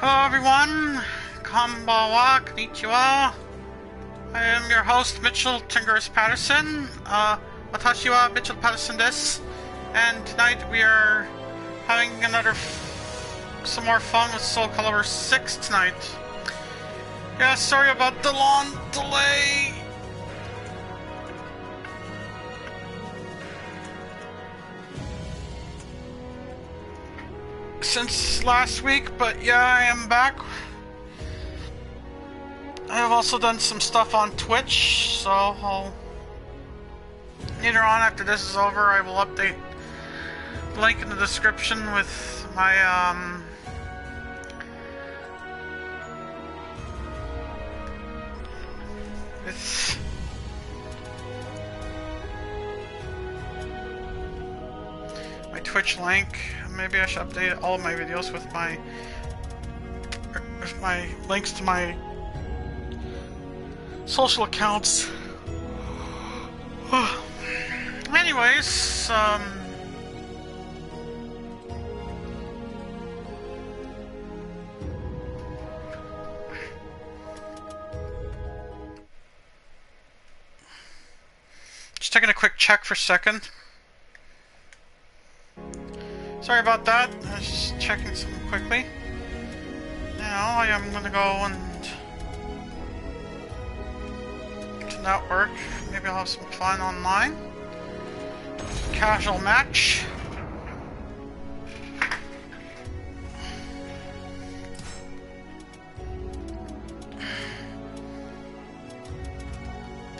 Hello everyone, konbanwa, konnichiwa. I am your host, Mitchell Tingers Patterson. Watashi wa Mitchell Patterson desu. And tonight we are having some more fun with Soulcalibur VI tonight. Yeah, sorry about the long delay. Since last week, but yeah, I am back. I have also done some stuff on Twitch, so later on after this is over, I will update the link in the description with my it's my Twitch link. Maybe I should update all of my videos with my links to my social accounts. Anyways, just taking a quick check for a second. Sorry about that, I was just checking something quickly. Now I am gonna go and to network. Maybe I'll have some fun online. Casual match.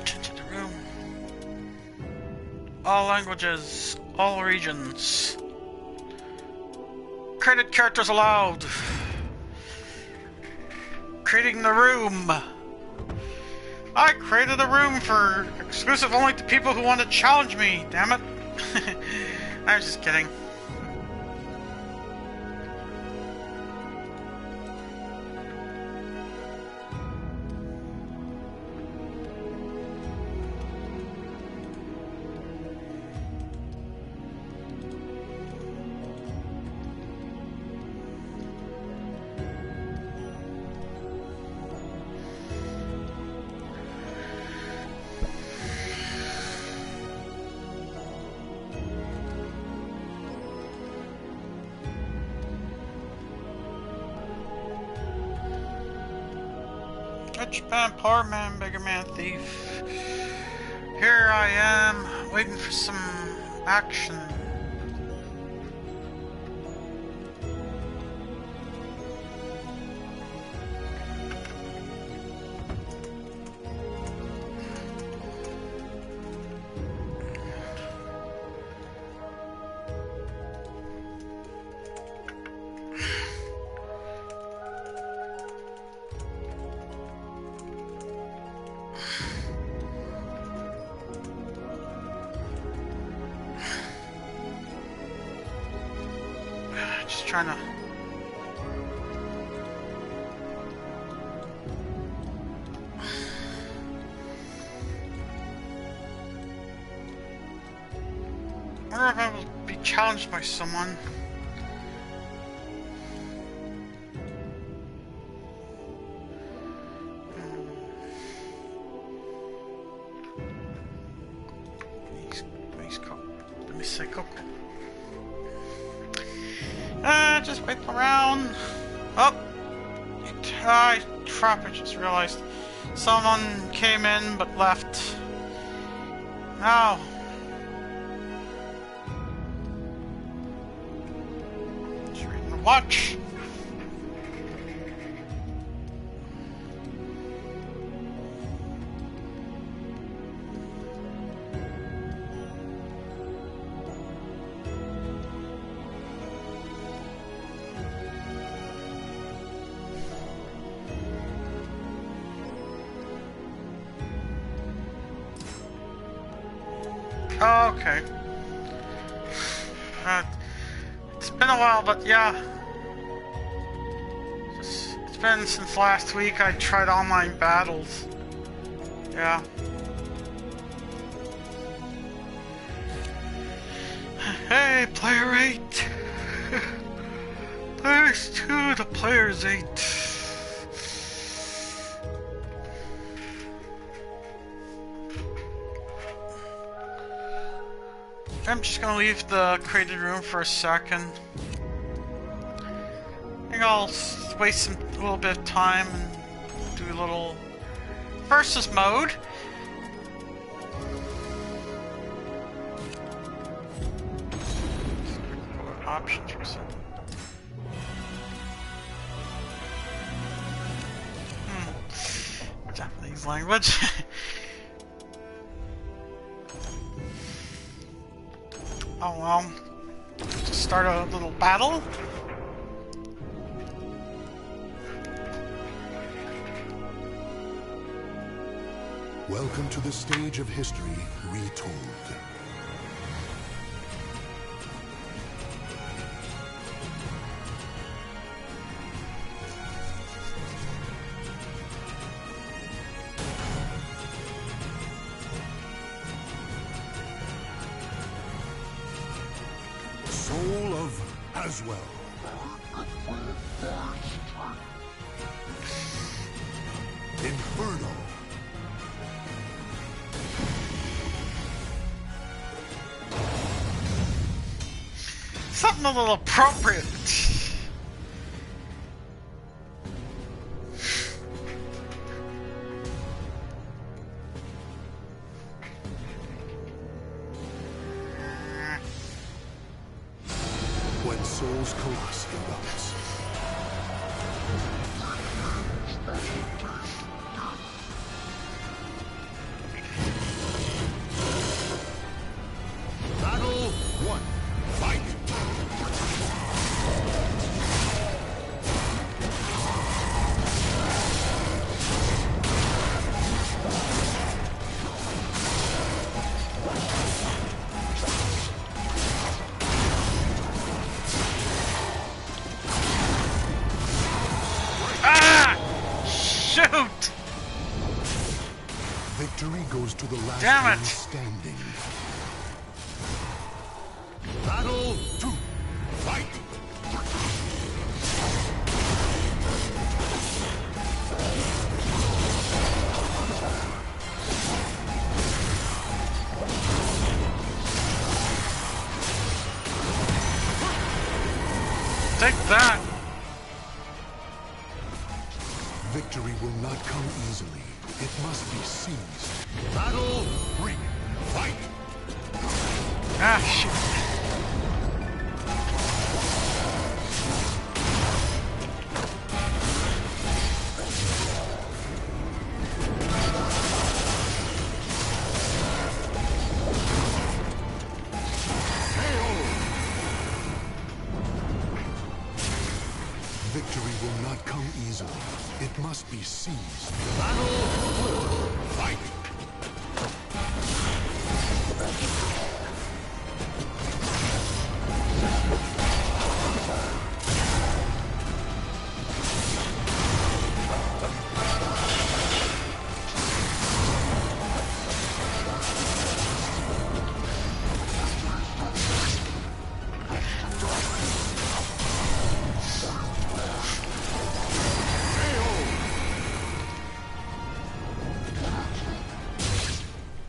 Into the room. All languages, all regions. Created characters allowed. Creating the room. I created a room for exclusive only to people who want to challenge me. Damn it. I was just kidding. Rich man, poor man, bigger man, thief. Here I am, waiting for some action. Just trying to... I wonder if I will be challenged by someone. Let me say Coco. Just wait around. Oh! Crap, I just realized. Someone came in but left. Now. Just reading the watch. Oh, okay. It's been a while, but yeah. It's been since last week I tried online battles. Yeah. Hey, player 8! Player Thanks to the players 8. I'm just gonna leave the created room for a second. I think I'll waste a little bit of time and do a little versus mode. Options or something. Japanese language. Oh well. Just start a little battle. Welcome to the stage of history retold. Soul of Aswell. Inferno. Something a little appropriate. When Soul's Colossus erupts. Battle 1. Fight! Shoot! Victory goes to the last Damn one it. standing. Battle 2. Fight! Take that! Victory will not come easily. It must be seized. Battle 3. Fight! Ah, shit. Victory will not come easily. It must be seized. Battle 4. Fight!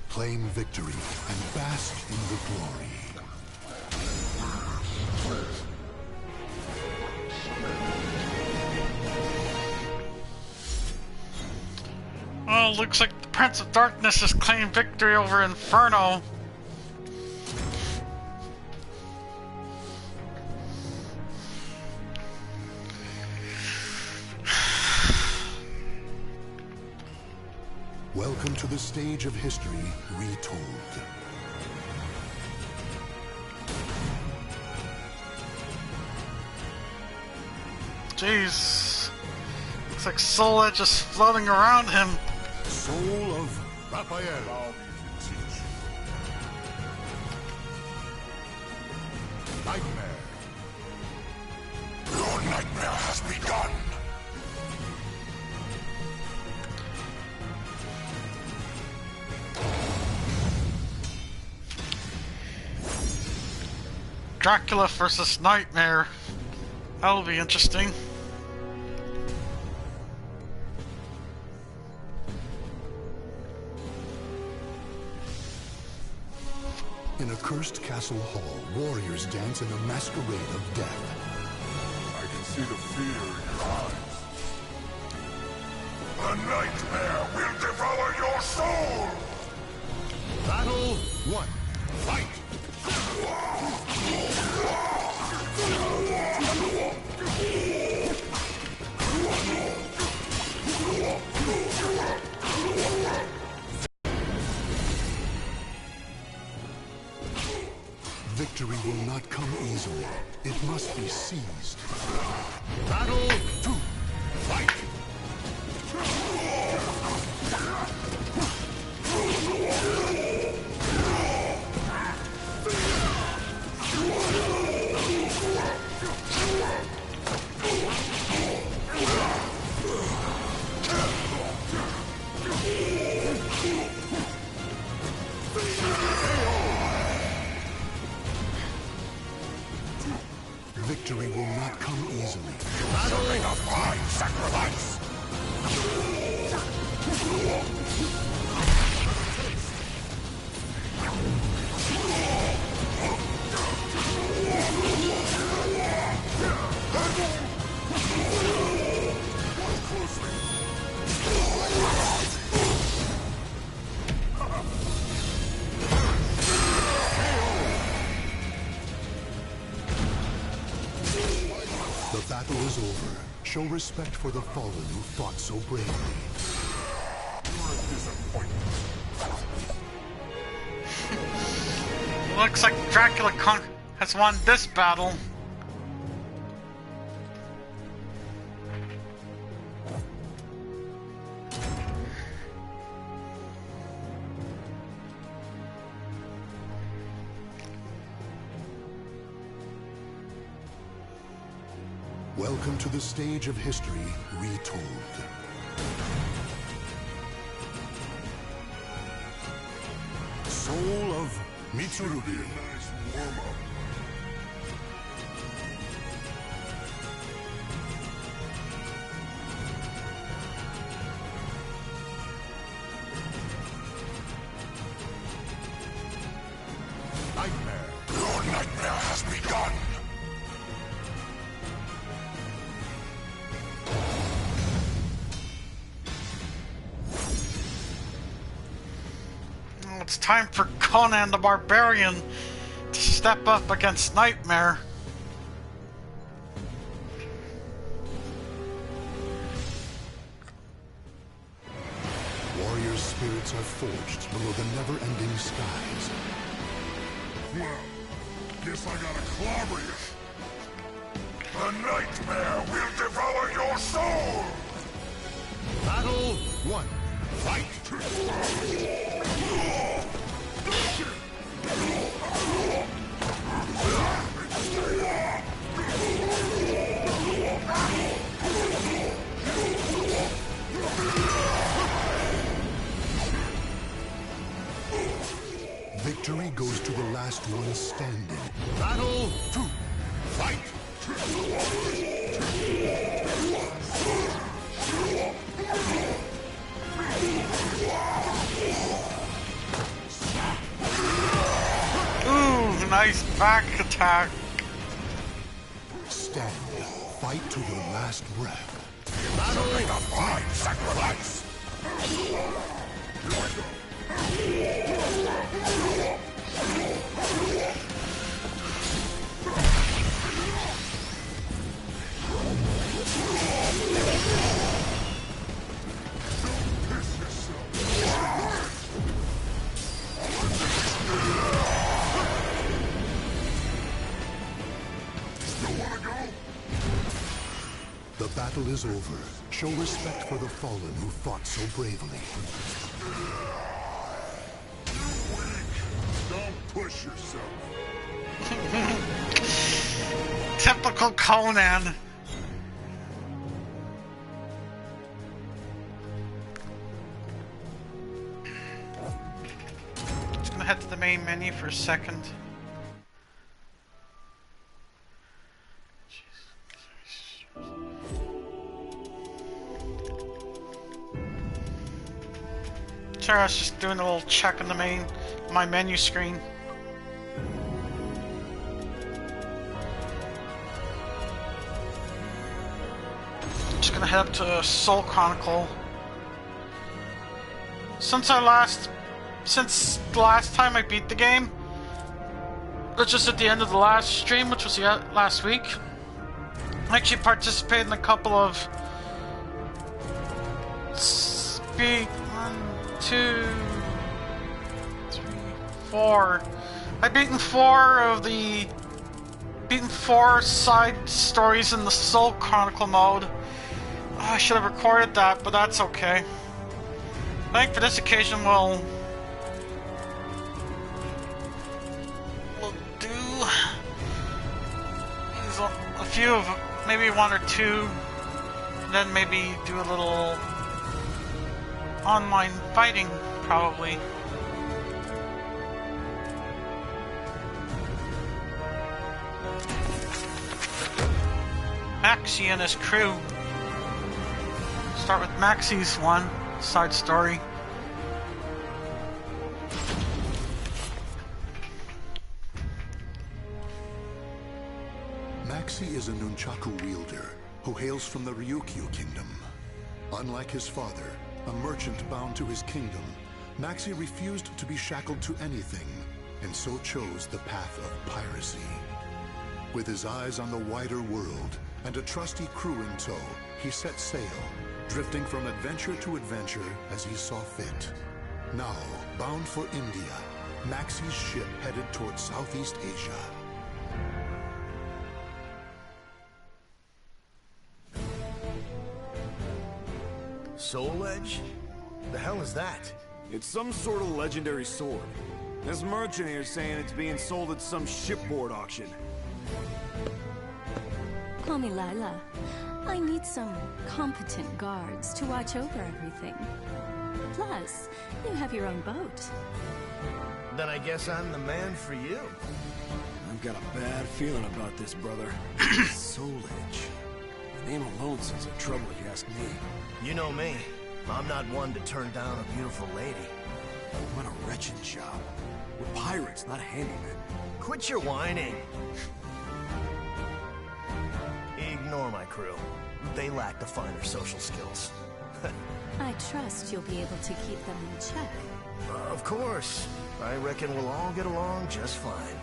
Claim victory and bask in the glory. Oh, looks like the Prince of Darkness has claimed victory over Inferno. Welcome to the stage of history retold. Jeez. Looks like Soul Edge is floating around him. Soul of Raphael. Nightmare. Your nightmare has begun. Dracula versus Nightmare. That'll be interesting. In a cursed castle hall, warriors dance in a masquerade of death. I can see the fear in your eyes. A nightmare will devour your soul! Battle 1. Fight! Victory will not come easily. It must be seized. Battle 2. Fight! Victory will not come easily. Something of my sacrifice! The battle is over. Show respect for the fallen who fought so bravely. You're a disappointment. Looks like Dracula has won this battle. Welcome to the stage of history retold. Soul of Mitsurugi. Nice warm-up. Nightmare. Your nightmare has begun! It's time for Conan the Barbarian to step up against Nightmare. Warrior spirits are forged below the never-ending skies. Well, guess I gotta clobber you. The nightmare will devour your soul! Battle 1. Fight! Victory goes to the last one standing. Battle 2. Fight! Ooh, nice back attack. Stand. Fight to your last breath. Something of my sacrifice! The battle is over. Show respect for the fallen who fought so bravely. You're weak. Don't push yourself. Typical Conan. Just gonna head to the main menu for a second. Jeez. Sorry, I was just doing a little check on my menu screen. Just gonna head up to Soul Chronicle. Since the last time I beat the game, which was at the end of the last stream, which was last week, I actually participated in a couple of speed. 1, 2, 3, 4. I've beaten 4 side stories in the Soul Chronicle mode. Oh, I should have recorded that, but that's okay. I think for this occasion we'll do a few of maybe 1 or 2, and then maybe do a little online fighting, probably. Maxie and his crew. Start with Maxie's one side story. Maxie is a nunchaku wielder who hails from the Ryukyu kingdom. Unlike his father, a merchant bound to his kingdom, Maxie refused to be shackled to anything, and so chose the path of piracy. With his eyes on the wider world and a trusty crew in tow, he set sail, drifting from adventure to adventure as he saw fit. Now, bound for India, Maxie's ship headed towards Southeast Asia. Soul Edge? The hell is that? It's some sort of legendary sword. This merchant here's saying it's being sold at some shipboard auction. Call me Lila. I need some competent guards to watch over everything. Plus, you have your own boat. Then I guess I'm the man for you. I've got a bad feeling about this, brother. Soul Edge. The name alone sounds like trouble if you ask me. You know me. I'm not one to turn down a beautiful lady. What a wretched job. We're pirates, not handymen. Quit your whining. Ignore my crew. They lack the finer social skills. I trust you'll be able to keep them in check. Of course. I reckon we'll all get along just fine.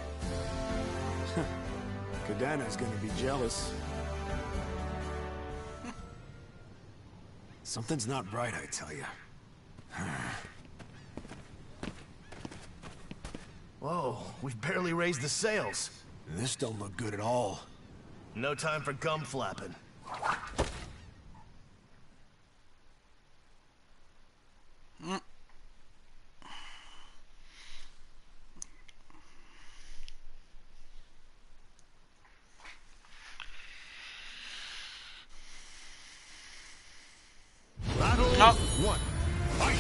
Kadana's gonna be jealous. Something's not right, I tell you. Whoa, we've barely raised the sails. This don't look good at all. No time for gum flapping. Battle 1. Fight!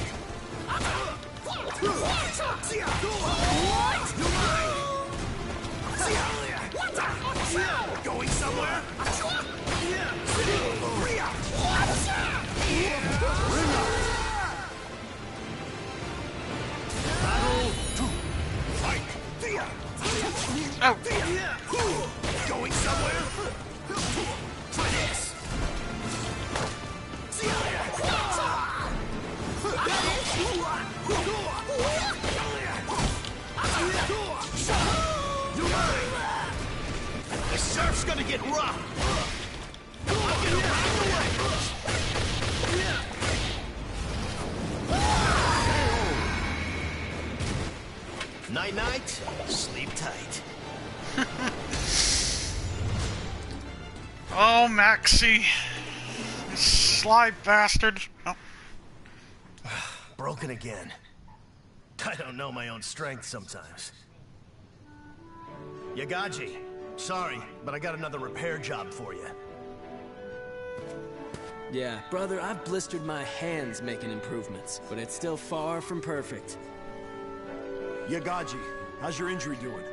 Going somewhere? Battle 2. Fight! Oh. Going somewhere? Try this. The surf's gonna get rough. I'll get around the way. Night night, sleep tight. Oh, Maxie. You sly bastard. Oh. Broken again. I don't know my own strength sometimes. Yagaji, sorry, but I got another repair job for you. Yeah, brother, I've blistered my hands making improvements, but it's still far from perfect. Yagaji, how's your injury doing?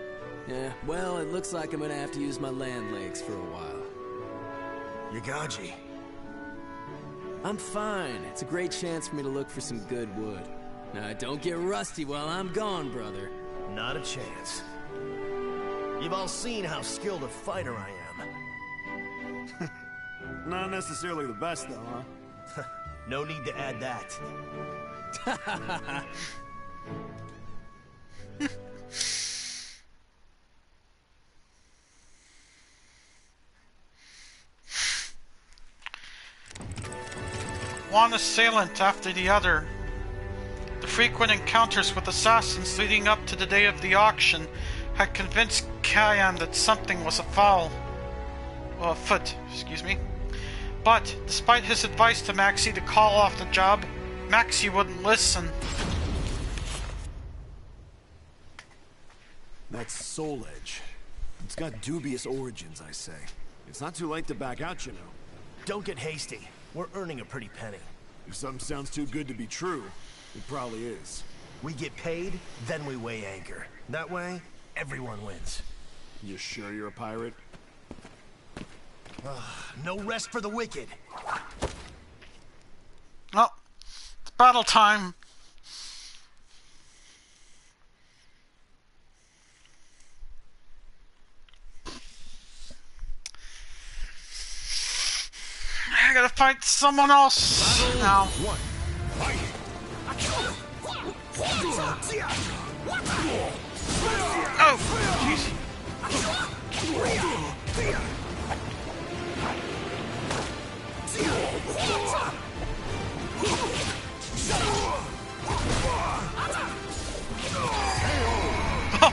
Yeah, well, it looks like I'm gonna have to use my land legs for a while. Yagaji. I'm fine. It's a great chance for me to look for some good wood. Now, don't get rusty while I'm gone, brother. Not a chance. You've all seen how skilled a fighter I am. Not necessarily the best, though, huh? No need to add that. One assailant after the other. The frequent encounters with assassins leading up to the day of the auction had convinced Kyan that something was afoot, excuse me. But, despite his advice to Maxie to call off the job, Maxie wouldn't listen. That's Soul Edge. It's got dubious origins, I say. It's not too late to back out, you know. Don't get hasty. We're earning a pretty penny. If something sounds too good to be true, it probably is. We get paid, then we weigh anchor. That way, everyone wins. You sure you're a pirate? No rest for the wicked. Oh, it's battle time. I gotta fight someone else now. Oh, jeez.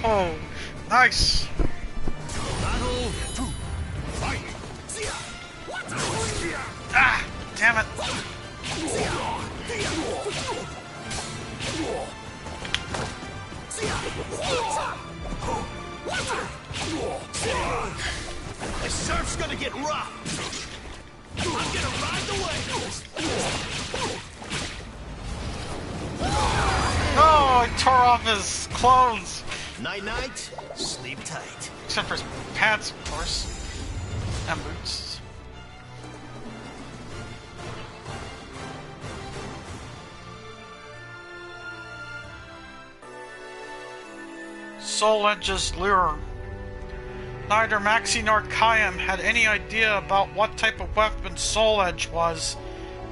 Oh, nice. Ah, damn it. The surf's gonna get rough. I'm gonna ride the wave. Oh, I tore off his clothes. Night-night, sleep tight. Except for his pants, of course. And boots. Soul Edge's lure. Neither Maxie nor Kyan had any idea about what type of weapon Soul Edge was,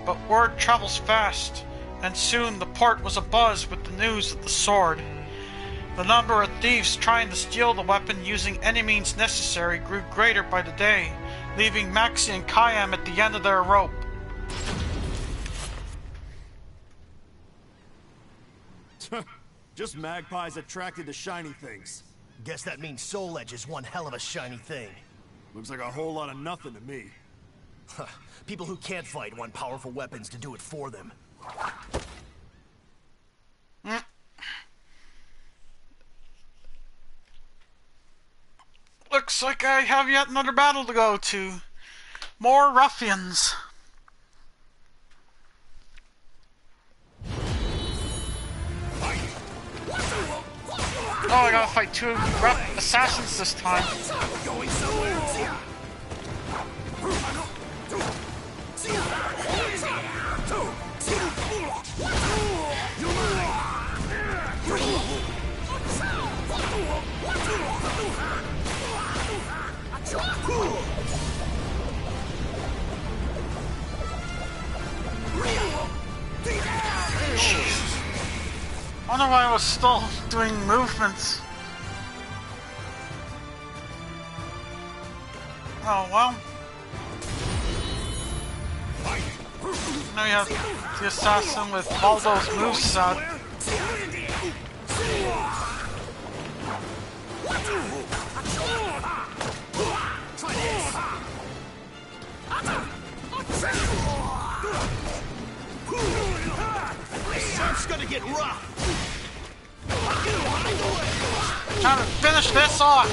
but word travels fast, and soon the port was abuzz with the news of the sword. The number of thieves trying to steal the weapon using any means necessary grew greater by the day, leaving Maxie and Kyan at the end of their rope. Just magpies attracted to shiny things. Guess that means Soul Edge is one hell of a shiny thing. Looks like a whole lot of nothing to me. People who can't fight want powerful weapons to do it for them. Looks like I have yet another battle to go to. More ruffians. Oh, I gotta fight two assassins this time. Going somewhere. I wonder why I was still doing movements. Oh well. Now you have the assassin with all those moveset. Surf's gonna get rough. Time to finish this off.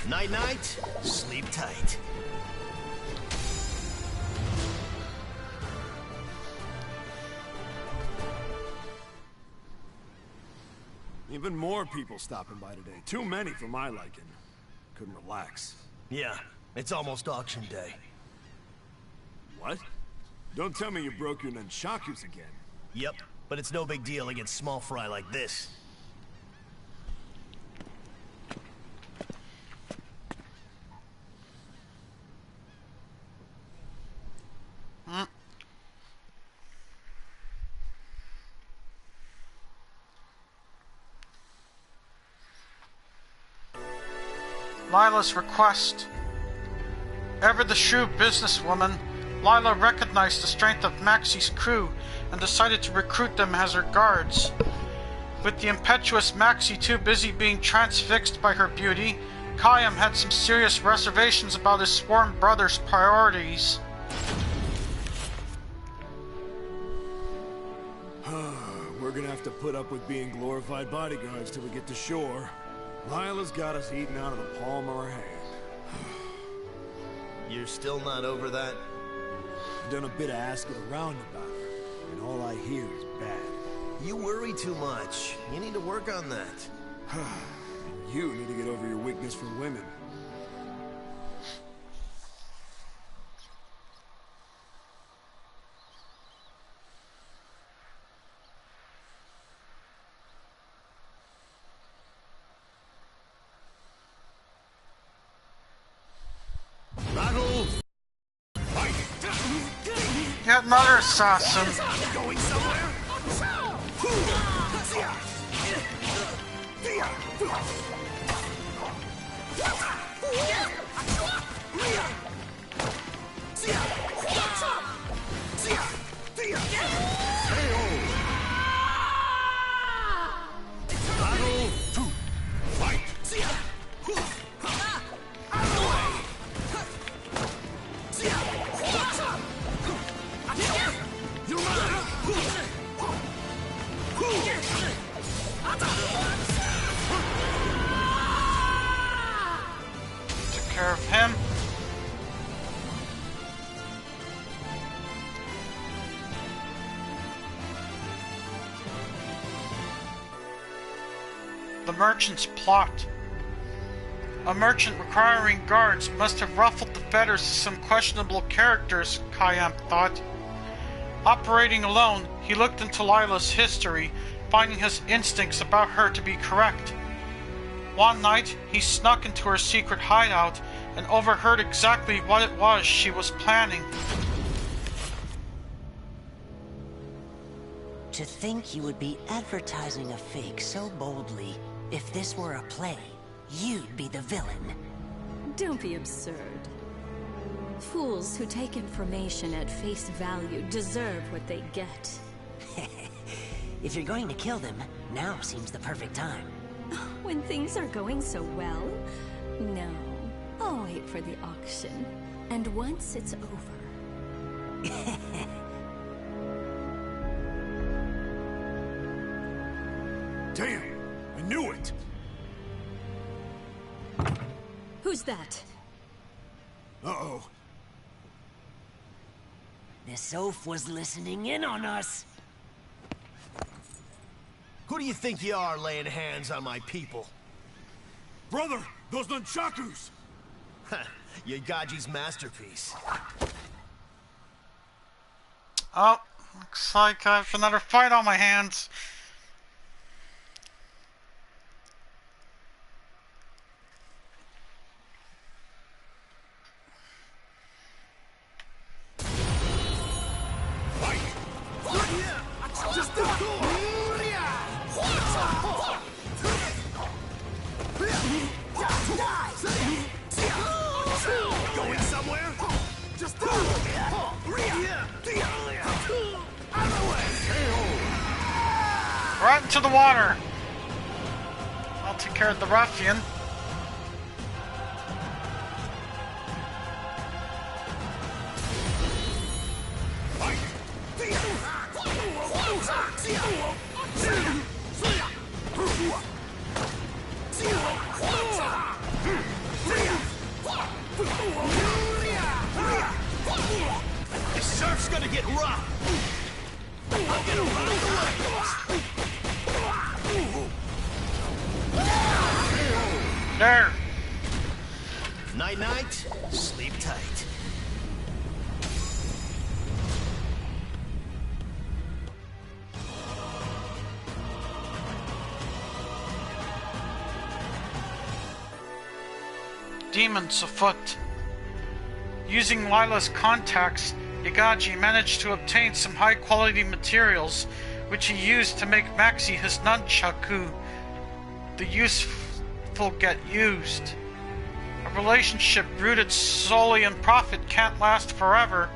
Night-night, sleep tight. Even more people stopping by today. Too many for my liking. Couldn't relax. Yeah, it's almost auction day. What? Don't tell me you broke your nunchakus again. Yep, but it's no big deal against small fry like this. Lila's request. Ever the shrewd businesswoman, Lila recognized the strength of Maxie's crew and decided to recruit them as her guards. With the impetuous Maxie too busy being transfixed by her beauty, Kayam had some serious reservations about his sworn brother's priorities. We're gonna have to put up with being glorified bodyguards till we get to shore. Lila's got us eating out of the palm of her hand. You're still not over that? I've done a bit of asking around about her, and all I hear is bad. You worry too much. You need to work on that. You need to get over your weakness for women. Yet another assassin. Going somewhere? Took care of him. The merchant's plot. A merchant requiring guards must have ruffled the feathers of some questionable characters, Kayam thought. Operating alone, he looked into Lila's history, finding his instincts about her to be correct. One night, he snuck into her secret hideout and overheard exactly what it was she was planning. To think you would be advertising a fake so boldly. If this were a play, you'd be the villain. Don't be absurd. Fools who take information at face value deserve what they get. If you're going to kill them, now seems the perfect time. When things are going so well? No. I'll wait for the auction. And once it's over... Damn! I knew it! Who's that? Uh-oh. This oaf was listening in on us. Who do you think you are, laying hands on my people? Brother, those nunchakus! Yagaji's masterpiece. Oh, looks like I have another fight on my hands. Going somewhere? Just Right into the water. I'll take care of the ruffian. This surf's gonna get rough. I'm gonna ride the waves. There. Night-night, sleep tight. demons afoot. Using Lila's contacts, Yagaji managed to obtain some high-quality materials, which he used to make Maxi his nunchaku. The useful get used. A relationship rooted solely in profit can't last forever,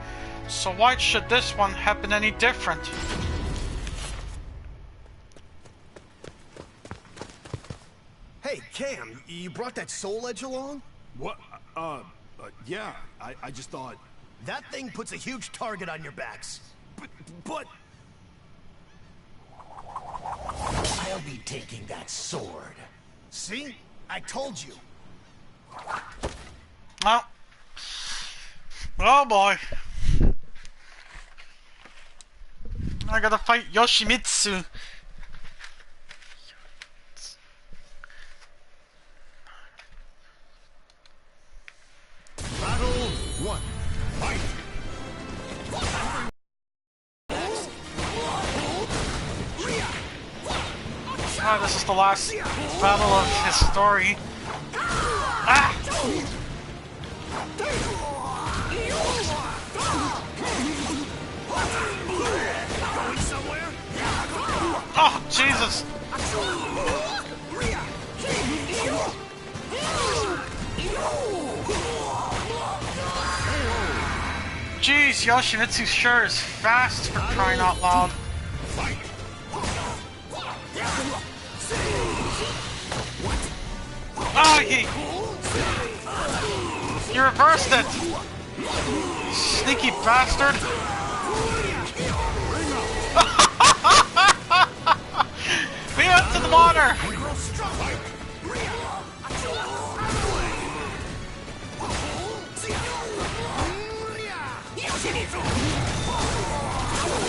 so why should this one have been any different? Hey, Cam, you brought that soul edge along? What? Yeah. I just thought... That thing puts a huge target on your backs. But... I'll be taking that sword. See? I told you. Oh. Oh boy. I gotta fight Yoshimitsu. Battle 1. Fight! Oh, this is the last battle of his story. Ah! Going somewhere? Oh, Jesus! Jeez, Yoshimitsu sure is fast for crying out loud. Oh, he reversed it! Sneaky bastard! We went to the water!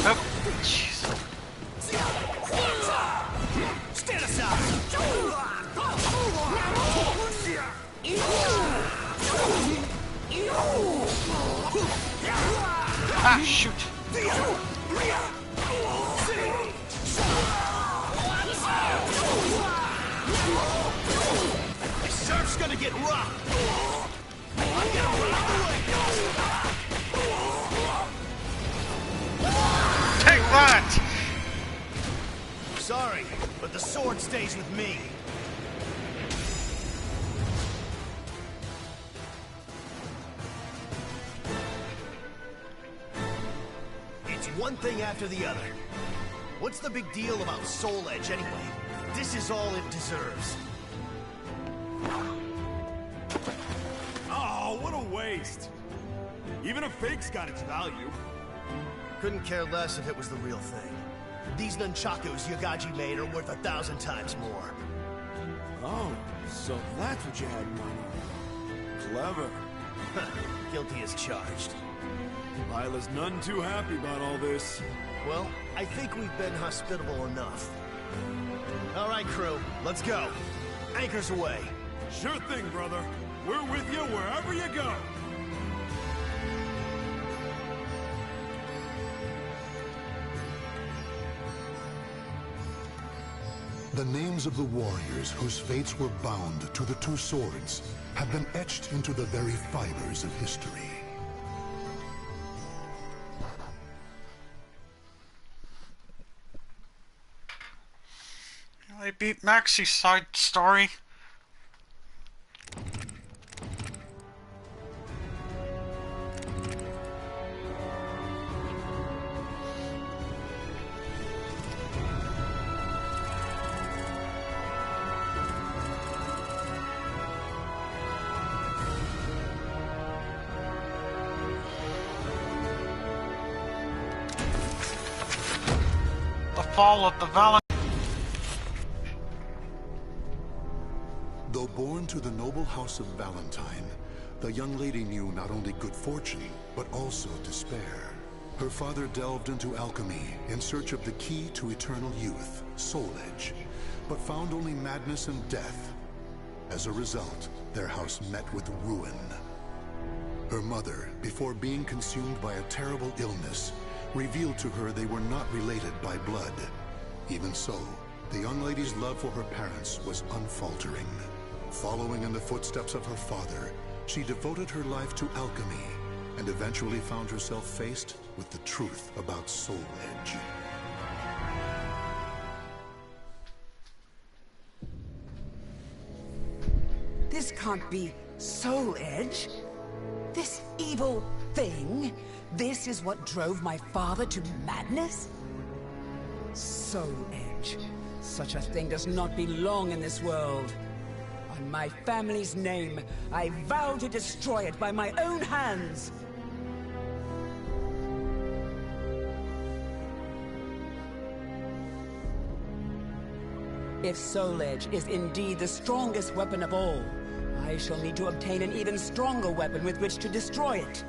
Oh, jeez. Stand aside! Ah, shoot. This surf's gonna get rough! I'm gonna rock the way! Take that! Sorry, but the sword stays with me. It's one thing after the other. What's the big deal about Soul Edge anyway? This is all it deserves. Oh, what a waste. Even a fake's got its value. Couldn't care less if it was the real thing. These nunchakus Yagaji made are worth 1,000 times more. Oh, so that's what you had in mind. Clever. Guilty as charged. Lila's none too happy about all this. Well, I think we've been hospitable enough. All right, crew, let's go. Anchors away. Sure thing, brother. We're with you wherever you go. The names of the warriors whose fates were bound to the two swords have been etched into the very fibers of history. I beat Maxi's side story. The fall of the Valentine. Though born to the noble house of Valentine, the young lady knew not only good fortune, but also despair. Her father delved into alchemy in search of the key to eternal youth, Soul Edge, but found only madness and death. As a result, their house met with ruin. Her mother, before being consumed by a terrible illness, revealed to her they were not related by blood. Even so, the young lady's love for her parents was unfaltering. Following in the footsteps of her father, she devoted her life to alchemy and eventually found herself faced with the truth about Soul Edge. This can't be Soul Edge. This evil thing. This is what drove my father to madness? Soul Edge. Such a thing does not belong in this world. On my family's name, I vow to destroy it by my own hands. If Soul Edge is indeed the strongest weapon of all, I shall need to obtain an even stronger weapon with which to destroy it.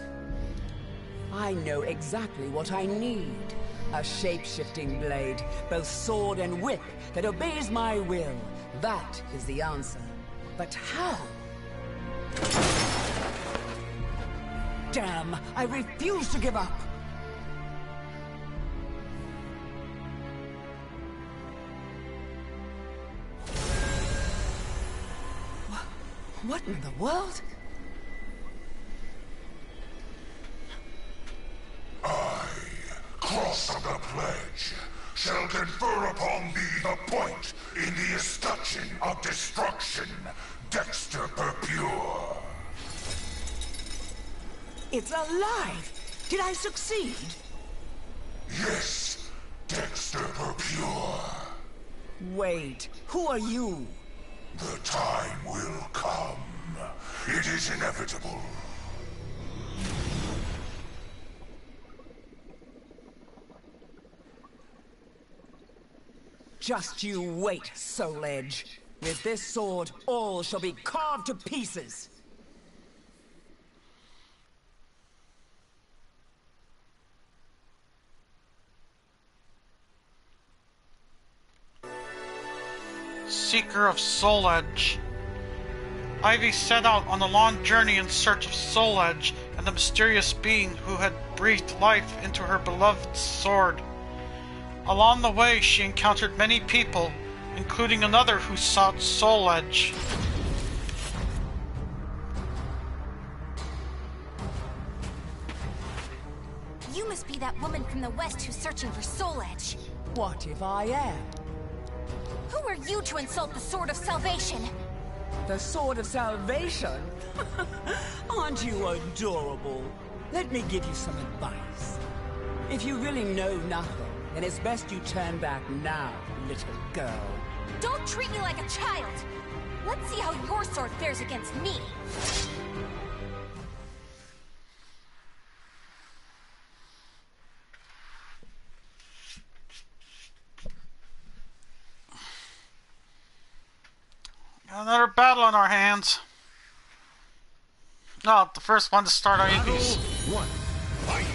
I know exactly what I need. A shape-shifting blade, both sword and whip, that obeys my will. That is the answer. But how? Damn, I refuse to give up! What in the world? I, cross of the pledge, shall confer upon thee the point in the escutcheon of destruction, Dexter Purpure. It's alive! Did I succeed? Yes, Dexter Purpure. Wait, who are you? The time will come. It is inevitable. Just you wait, Soul Edge. With this sword, all shall be carved to pieces. Seeker of Soul Edge. Ivy set out on a long journey in search of Soul Edge and the mysterious being who had breathed life into her beloved sword. Along the way, she encountered many people, including another who sought Soul Edge. You must be that woman from the west who's searching for Soul Edge. What if I am? Who are you to insult the Sword of Salvation? The Sword of Salvation? Aren't you adorable? Let me give you some advice. If you really know nothing, then it's best you turn back now, little girl. Don't treat me like a child! Let's see how your sword fares against me! Another battle on our hands. No, the first one to start our EVs. One. Fight.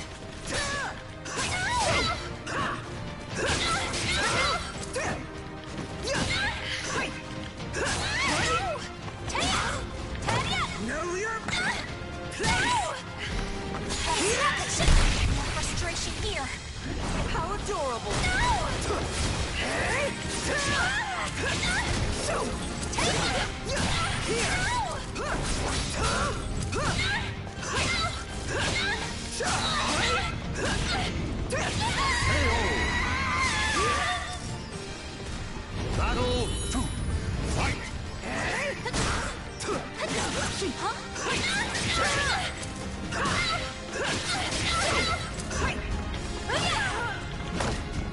Frustration here. How adorable! Battle 2. Fight.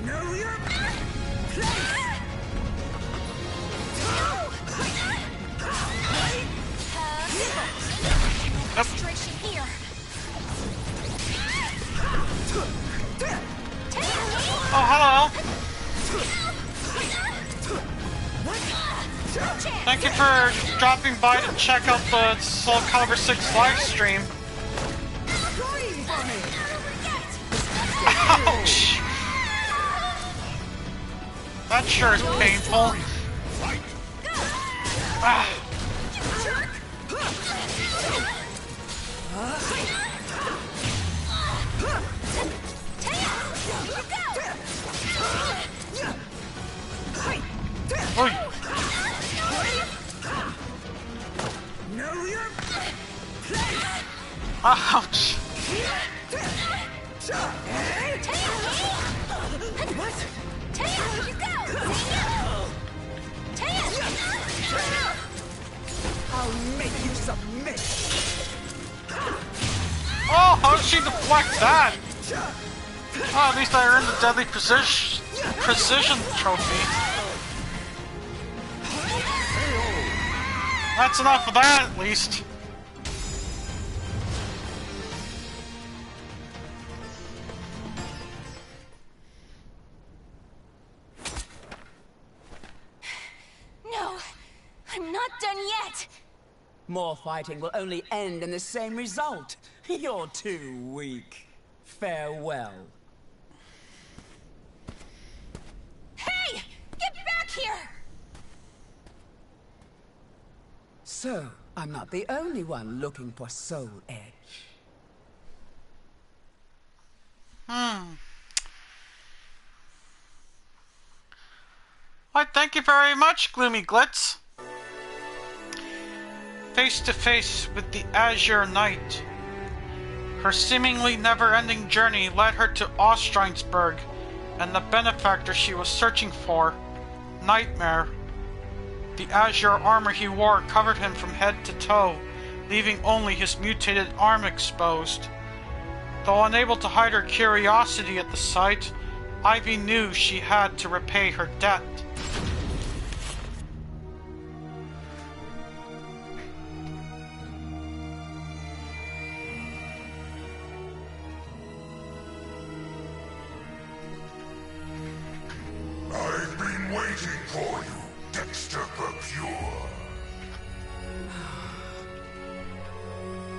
Know your place! Frustration here. Oh, hello. Thank you for dropping by to check out the Soulcalibur VI live stream. Ouch! That sure is painful. Ah. Oy. Ouch! What? Taya, you go! Taya! I'll make you submit. Oh, how did she deflect that? Oh, at least I earned the deadly precision trophy. That's enough of that, at least. No, I'm not done yet. More fighting will only end in the same result. You're too weak. Farewell. Hey! Get back here! So, I'm not the only one looking for Soul Edge. Why, thank you very much, Gloomy Glitz. Face to face with the Azure Knight. Her seemingly never-ending journey led her to Ostrheinsburg, and the benefactor she was searching for, Nightmare. The azure armor he wore covered him from head to toe, leaving only his mutated arm exposed. Though unable to hide her curiosity at the sight, Ivy knew she had to repay her debt. I've been waiting for you, Dexter Pure.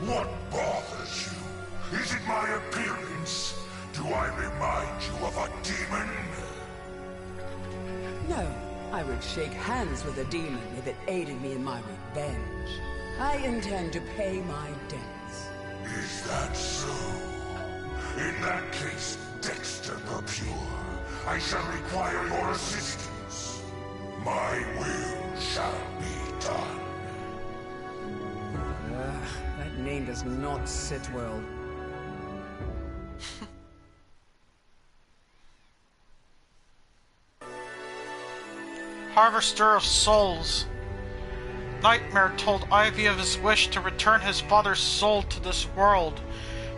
What bothers you? Is it my appearance? Do I remind you of a demon? No, I would shake hands with a demon if it aided me in my revenge. I intend to pay my debts. Is that so? In that case, Dexter Pure, I shall require your assistance. My will shall be done. That name does not sit well. Harvester of Souls. Nightmare told Ivy of his wish to return his father's soul to this world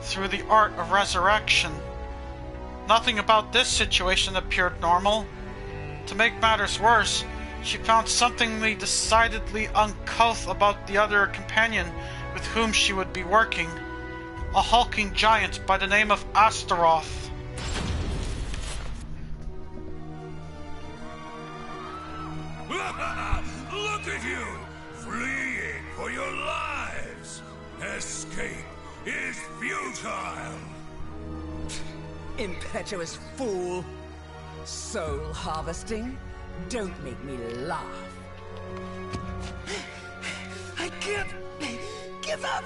through the art of resurrection. Nothing about this situation appeared normal. To make matters worse, she found something decidedly uncouth about the other companion with whom she would be working. A hulking giant by the name of Astaroth. Look at you! Fleeing for your lives! Escape is futile! Impetuous fool! Soul harvesting? Don't make me laugh. I can't give up!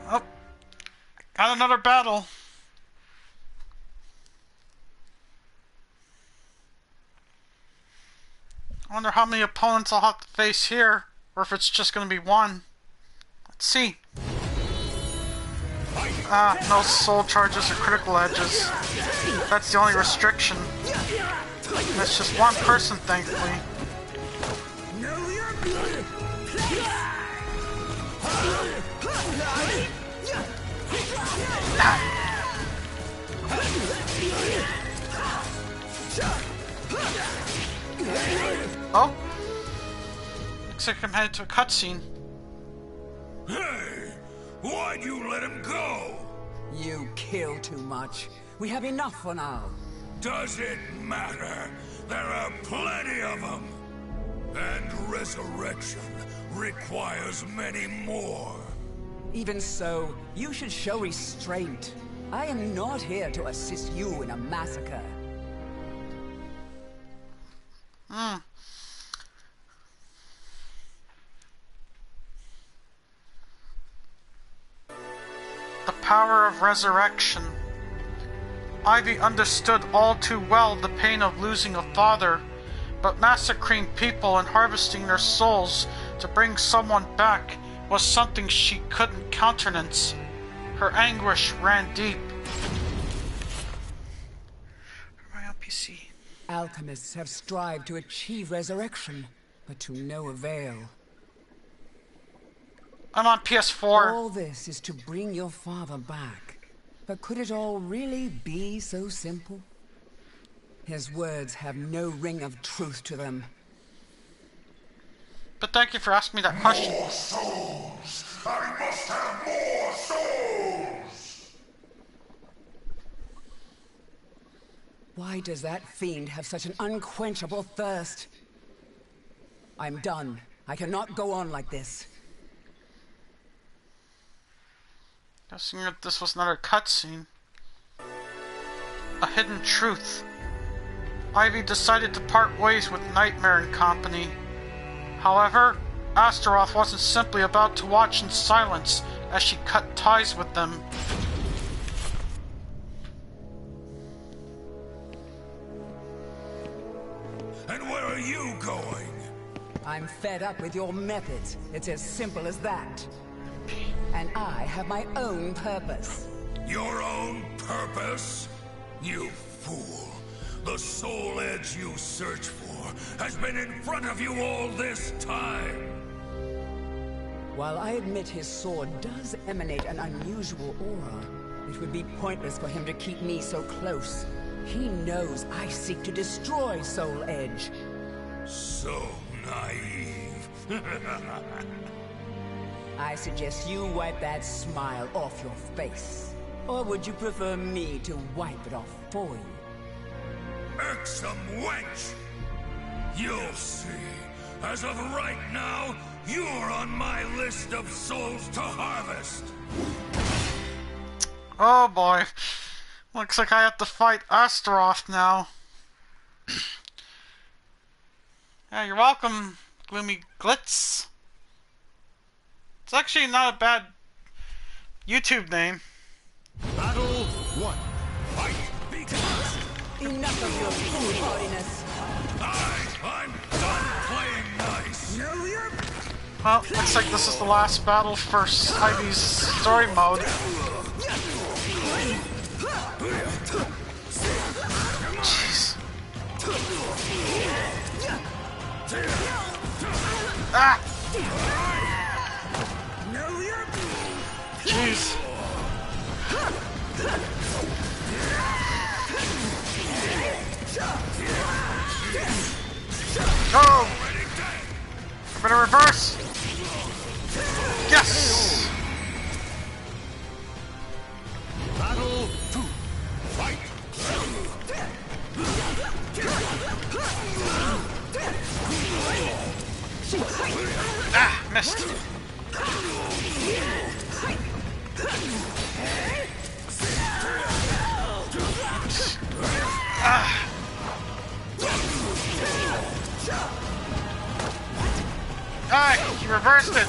Oh, got another battle. I wonder how many opponents I'll have to face here, or if it's just going to be one. Let's see. No soul charges or critical edges. That's the only restriction. That's just one person, thankfully. Oh? Looks like I'm headed to a cutscene. Hey! Why'd you let him go? You kill too much. We have enough for now. Does it matter? There are plenty of them. And resurrection requires many more. Even so, you should show restraint. I am not here to assist you in a massacre. The power of resurrection. Ivy understood all too well the pain of losing a father, but massacring people and harvesting their souls to bring someone back was something she couldn't countenance. Her anguish ran deep. My PC. Alchemists have strived to achieve resurrection, but to no avail. I'm on PS4. All this is to bring your father back. But could it all really be so simple? His words have no ring of truth to them. But thank you for asking me that question. More souls! I must have more souls! Why does that fiend have such an unquenchable thirst? I'm done. I cannot go on like this. Guessing that this was another cutscene. A hidden truth. Ivy decided to part ways with Nightmare and company. However, Astaroth wasn't simply about to watch in silence as she cut ties with them. And where are you going? I'm fed up with your methods. It's as simple as that. And I have my own purpose. Your own purpose? You fool. The soul edge you search for has been in front of you all this time. While I admit his sword does emanate an unusual aura, it would be pointless for him to keep me so close. He knows I seek to destroy Soul Edge. So naive. I suggest you wipe that smile off your face. Or would you prefer me to wipe it off for you? Irksome wench! You'll see. As of right now, you're on my list of souls to harvest. Oh boy. Looks like I have to fight Astaroth now. Yeah, you're welcome, Gloomy Glitz. It's actually not a bad YouTube name. Battle 1. Fight! Enough of your foolhardiness. I'm done playing nice. Well, looks like this is the last battle for Ivy's story mode. Jeez. Ah! Jeez. Go! I better reverse! Yes! Battle 2. Fight! Ah, missed. Ah. Ah, he reversed it.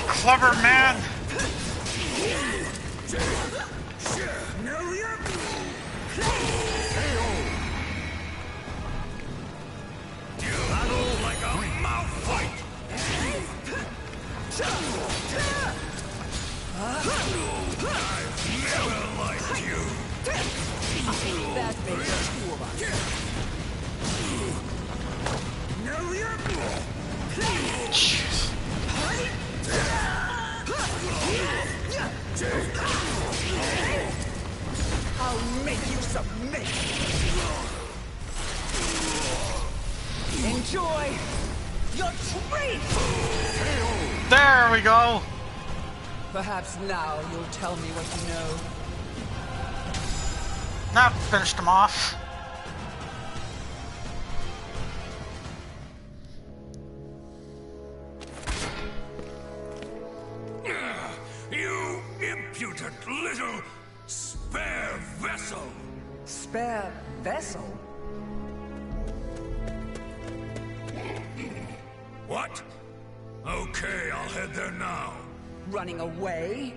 Clever man. Battle like a mouth fight! I've never liked you! That makes two of us. Jeez. I'll make you submit. Enjoy your treat. There we go. Perhaps now you'll tell me what you know. That finished him off. You impudent little spare vessel! Spare vessel? What? Okay, I'll head there now. Running away?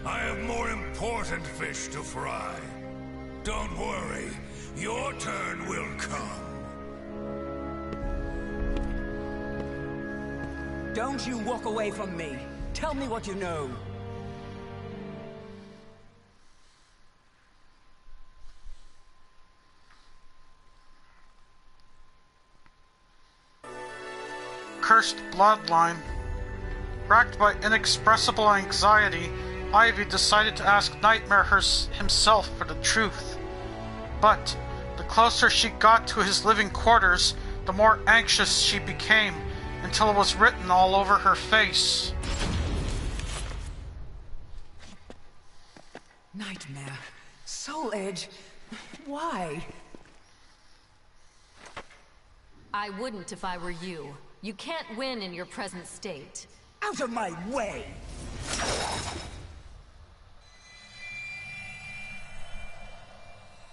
I have more important fish to fry. Don't worry, your turn will come. Don't you walk away from me. Tell me what you know. Cursed bloodline. Racked by inexpressible anxiety, Ivy decided to ask Nightmare himself for the truth. But the closer she got to his living quarters, the more anxious she became, until it was written all over her face. Nightmare. Soul Edge. Why? I wouldn't if I were you. You can't win in your present state. Out of my way!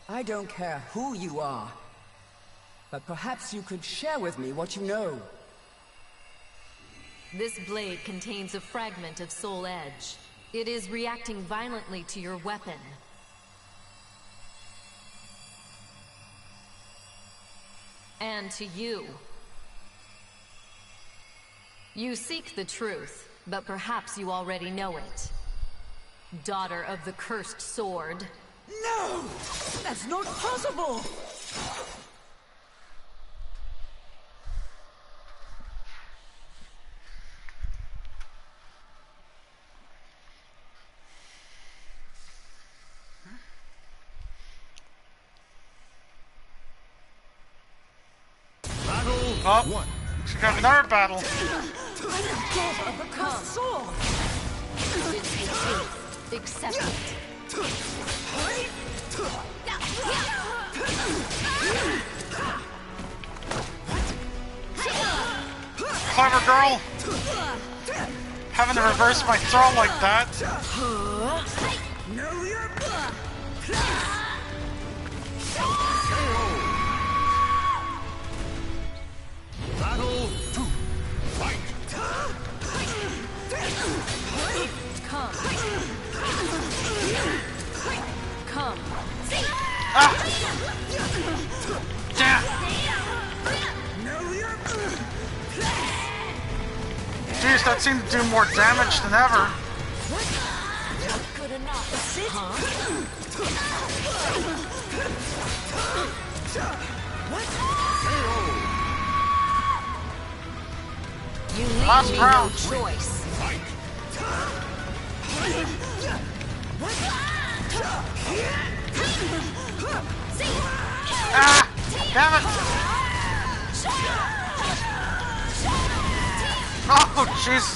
I don't care who you are, but perhaps you could share with me what you know. This blade contains a fragment of Soul Edge. It is reacting violently to your weapon. And to you. You seek the truth, but perhaps you already know it. Daughter of the cursed sword. No! That's not possible! Oh, one. She got another battle. I'm the daughter of the cursed sword! Accept it. Clever girl. Having to reverse my throw like that. Battle 2. Fight! Come. Ah! Damn! Jeez, that seemed to do more damage than ever. Not good enough. You leave Last me round. no choice. Ah! Damn it! Oh, jeez.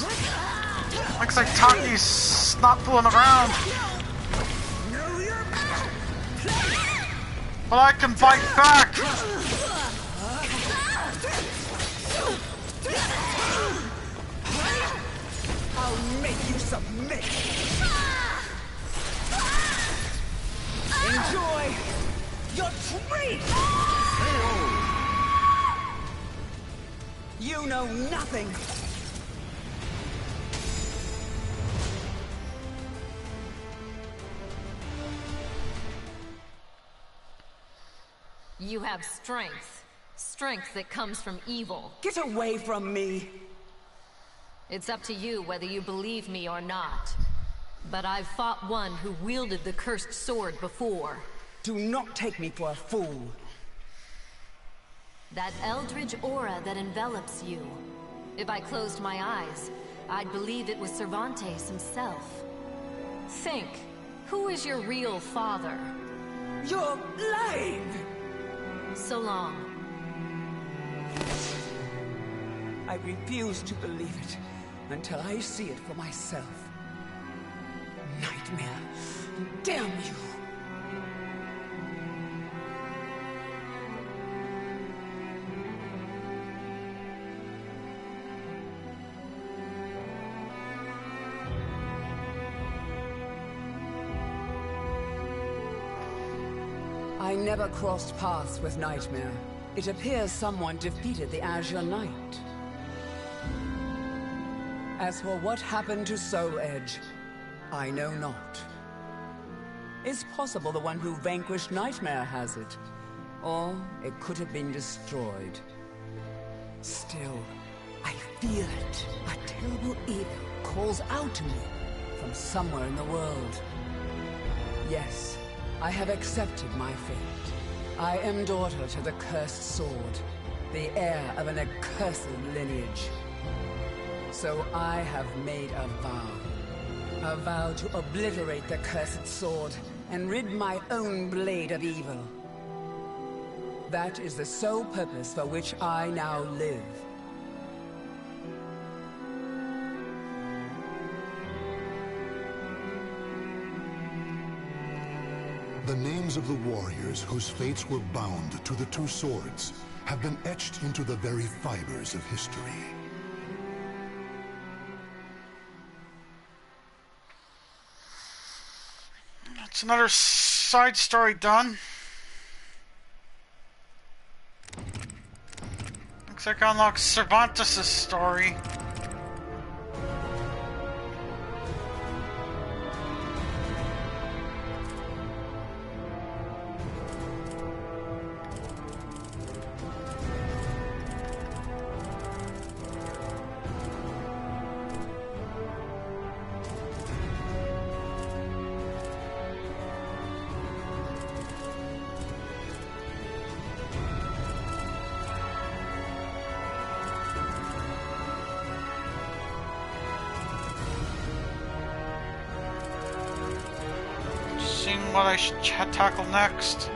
Looks like Taki's not fooling around. But I can fight back! I'll make you submit! Enjoy your treat! You know nothing! You have strength. Strength that comes from evil. Get away from me! It's up to you whether you believe me or not. But I've fought one who wielded the cursed sword before. Do not take me for a fool. That eldritch aura that envelops you. If I closed my eyes, I'd believe it was Cervantes himself. Think, who is your real father? You're lying! So long. I refuse to believe it until I see it for myself. Nightmare, damn you! I never crossed paths with Nightmare. It appears someone defeated the Azure Knight. As for what happened to Soul Edge, I know not. It's possible the one who vanquished Nightmare has it, or it could have been destroyed. Still, I feel it. A terrible evil calls out to me from somewhere in the world. Yes, I have accepted my fate. I am daughter to the cursed sword, the heir of an accursed lineage. So I have made a vow to obliterate the cursed sword and rid my own blade of evil. That is the sole purpose for which I now live. The names of the warriors whose fates were bound to the two swords have been etched into the very fibers of history. That's another side story done. Looks like I unlocked Cervantes' story. What I should tackle next.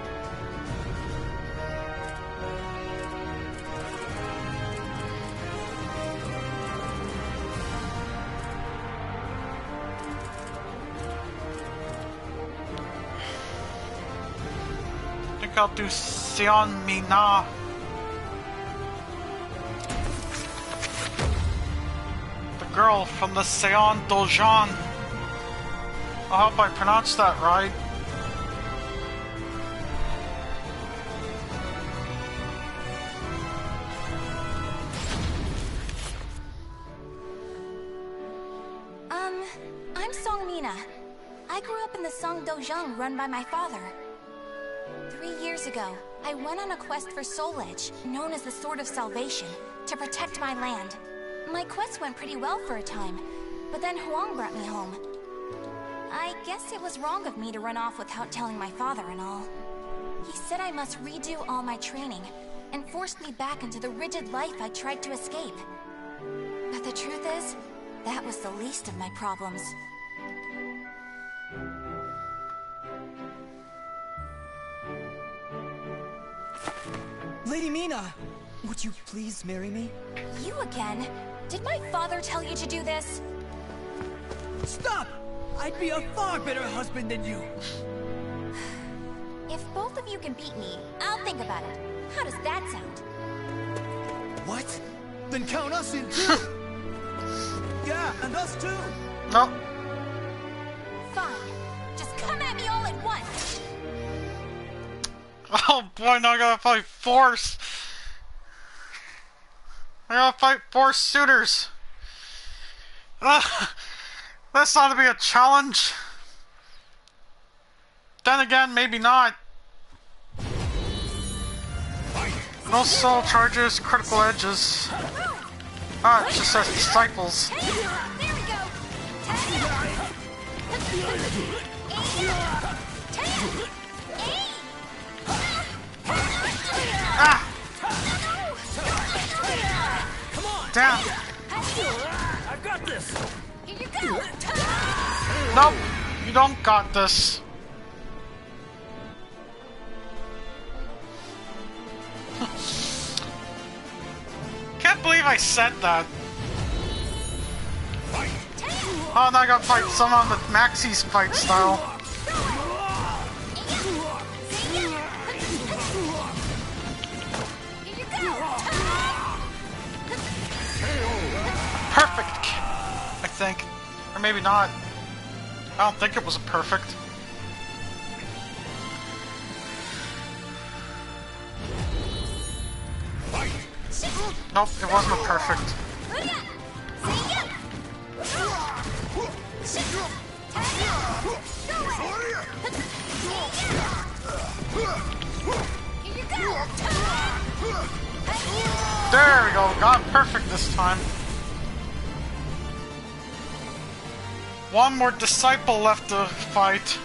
I think I'll do Sion Mina. The girl from the Sion Dojan. I hope I pronounced that right. I'm Song Mina. I grew up in the Song Dojang run by my father. 3 years ago, I went on a quest for Soul Edge, known as the Sword of Salvation, to protect my land. My quest went pretty well for a time, but then Huang brought me home. I guess it was wrong of me to run off without telling my father and all. He said I must redo all my training, and forced me back into the rigid life I tried to escape. But the truth is, that was the least of my problems. Lady Mina, would you please marry me? You again? Did my father tell you to do this? Stop! I'd be a far better husband than you. If both of you can beat me, I'll think about it. How does that sound? What? Then count us in too! Yeah, and us too! No. Fine. Just come at me all at once! Oh boy, now I gotta fight four. I gotta fight 4 suitors. This ought to be a challenge. Then again, maybe not. No soul charges, critical edges. Ah, it just says disciples. There we go! Ah! Damn! I've got this! Here you go! Nope! You don't got this. Can't believe I said that. Oh, now I gotta fight someone with Maxie's fight style. Perfect, I think. Or maybe not. I don't think it was a perfect. Nope, it wasn't a perfect. There we we go. Got perfect this time. One more disciple left to fight.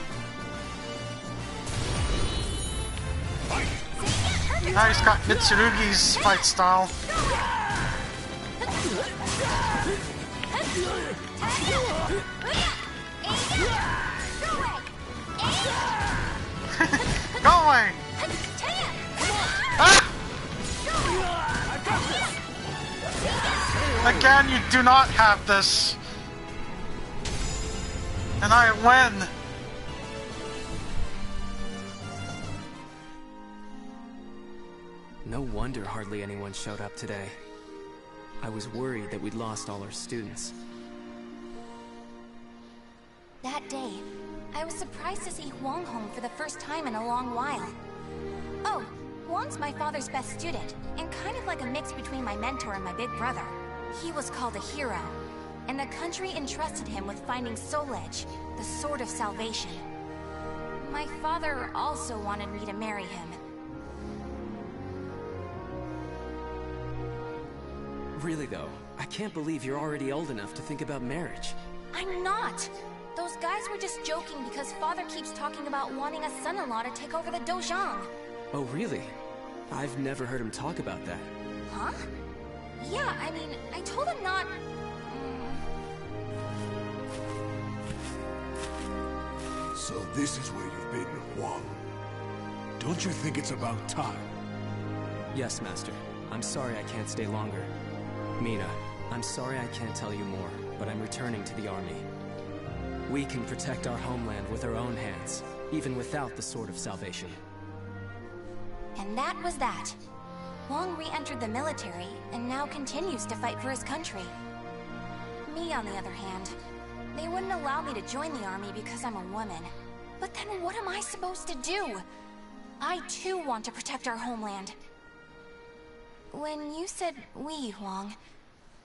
Now he's got Mitsurugi's fight style. Go away! Ah! Again, you do not have this. And I win. No wonder hardly anyone showed up today. I was worried that we'd lost all our students. That day, I was surprised to see Huang home for the first time in a long while. Oh, Huang's my father's best student, and kind of like a mix between my mentor and my big brother. He was called a hero, and the country entrusted him with finding Soul Edge, the Sword of Salvation. My father also wanted me to marry him. Really though, I can't believe you're already old enough to think about marriage. I'm not! Those guys were just joking because father keeps talking about wanting a son-in-law to take over the Dojang. Oh really? I've never heard him talk about that. Huh? Yeah, I mean, I told him not... So this is where you've been, Huang. Don't you think it's about time? Yes, Master. I'm sorry I can't stay longer. Mina, I'm sorry I can't tell you more, but I'm returning to the army. We can protect our homeland with our own hands, even without the Sword of Salvation. And that was that. Huang re-entered the military, and now continues to fight for his country. Me, on the other hand, they wouldn't allow me to join the army because I'm a woman. But then what am I supposed to do? I too want to protect our homeland. When you said we, Huang,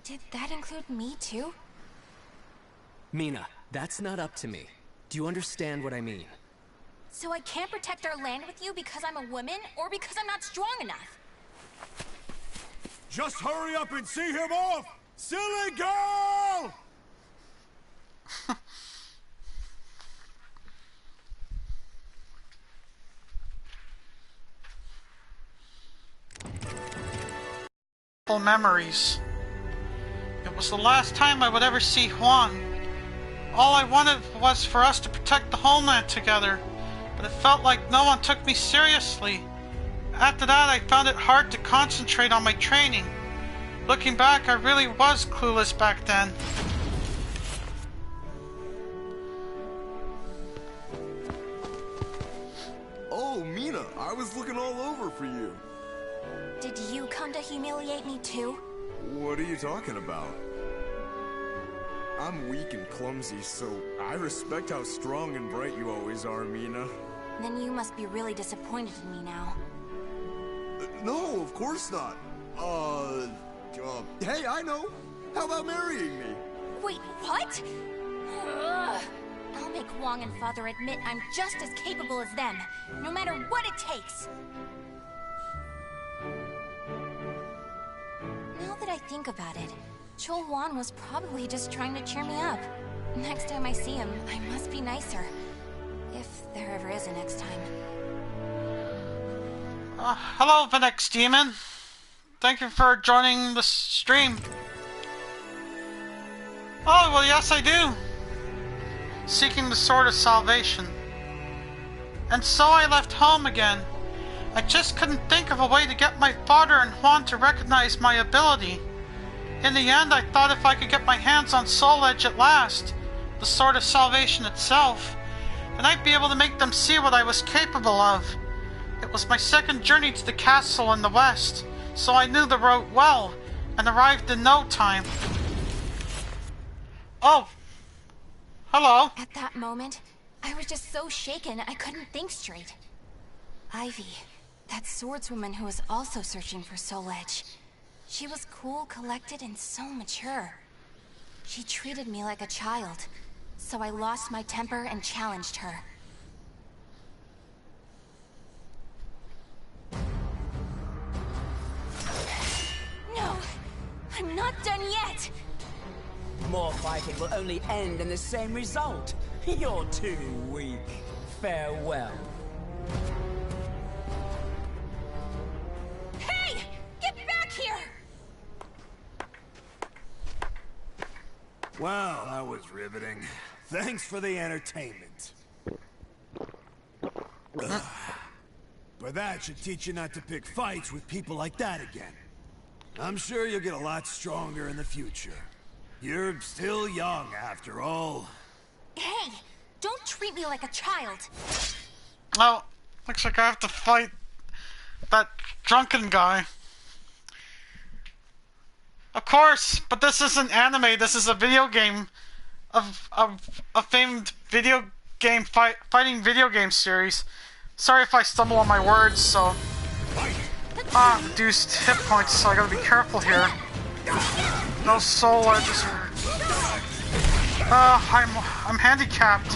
did that include me too? Mina, that's not up to me. Do you understand what I mean? So I can't protect our land with you because I'm a woman, or because I'm not strong enough? Just hurry up and see him off! Silly girl! Memories. It was the last time I would ever see Huang. All I wanted was for us to protect the homeland together, but it felt like no one took me seriously. After that, I found it hard to concentrate on my training. Looking back, I really was clueless back then. Oh, Mina, I was looking all over for you. Did you come to humiliate me too? What are you talking about? I'm weak and clumsy, so I respect how strong and bright you always are, Mina. Then you must be really disappointed in me now. No, of course not. Hey, I know. How about marrying me? Wait, what? Ugh. I'll make Huang and Father admit I'm just as capable as them, no matter what it takes. Now that I think about it, Chol Huan was probably just trying to cheer me up. Next time I see him, I must be nicer. If there ever is a next time. Hello, Venex Demon. Thank you for joining the stream. Oh, well, yes, I do. Seeking the Sword of Salvation. And so I left home again. I just couldn't think of a way to get my father and Huan to recognize my ability. In the end, I thought if I could get my hands on Soul Edge at last, the Sword of Salvation itself, then I'd be able to make them see what I was capable of. It was my second journey to the castle in the west, so I knew the route well, and arrived in no time. Oh! Hello! At that moment, I was just so shaken I couldn't think straight. Ivy, that swordswoman who was also searching for Soul Edge. She was cool, collected, and so mature. She treated me like a child, so I lost my temper and challenged her. No! I'm not done yet! More fighting will only end in the same result. You're too weak. Farewell. Hey! Get back here! Wow, that was riveting. Thanks for the entertainment. But that should teach you not to pick fights with people like that again. I'm sure you'll get a lot stronger in the future. You're still young, after all. Hey! Don't treat me like a child! Oh, looks like I have to fight that drunken guy. Of course, but this isn't anime, this is a video game of a famed video game fighting video game series. Sorry if I stumble on my words, so reduced hit points, so I gotta be careful here. No soul edges. I'm handicapped.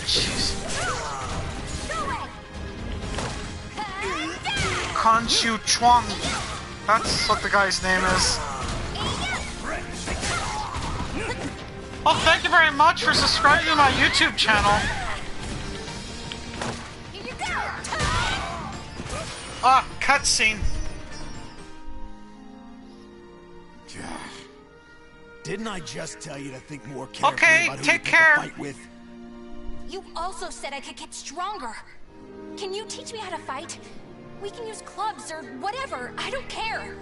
Jeez. Kanshu Chuang. That's what the guy's name is. Oh, thank you very much for subscribing to my YouTube channel. Ah, cutscene. Didn't I just tell you to think more carefully about who take you care. pick a fight with? You also said I could get stronger. Can you teach me how to fight? We can use clubs or whatever. I don't care.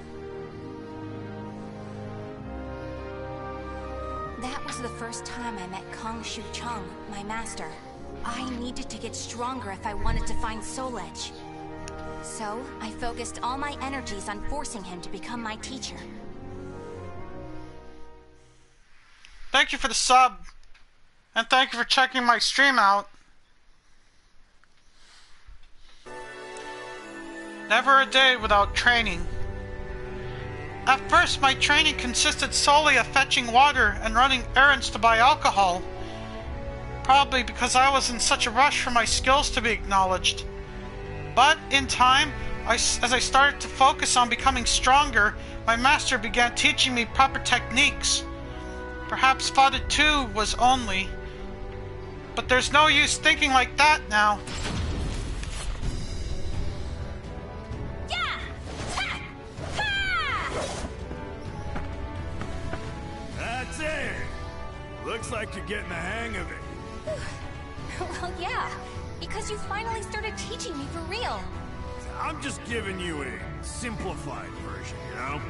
That was the first time I met Kong Shu Chang, my master. I needed to get stronger if I wanted to find Soul Edge. So, I focused all my energies on forcing him to become my teacher. Thank you for the sub. And thank you for checking my stream out. Never a day without training. At first, my training consisted solely of fetching water and running errands to buy alcohol. Probably because I was in such a rush for my skills to be acknowledged. But in time, as I started to focus on becoming stronger, my master began teaching me proper techniques. Perhaps Father 2 was only. But there's no use thinking like that now. That's it! Looks like you're getting the hang of it. Well, yeah, because you finally started teaching me for real. I'm just giving you a simplified version, you know?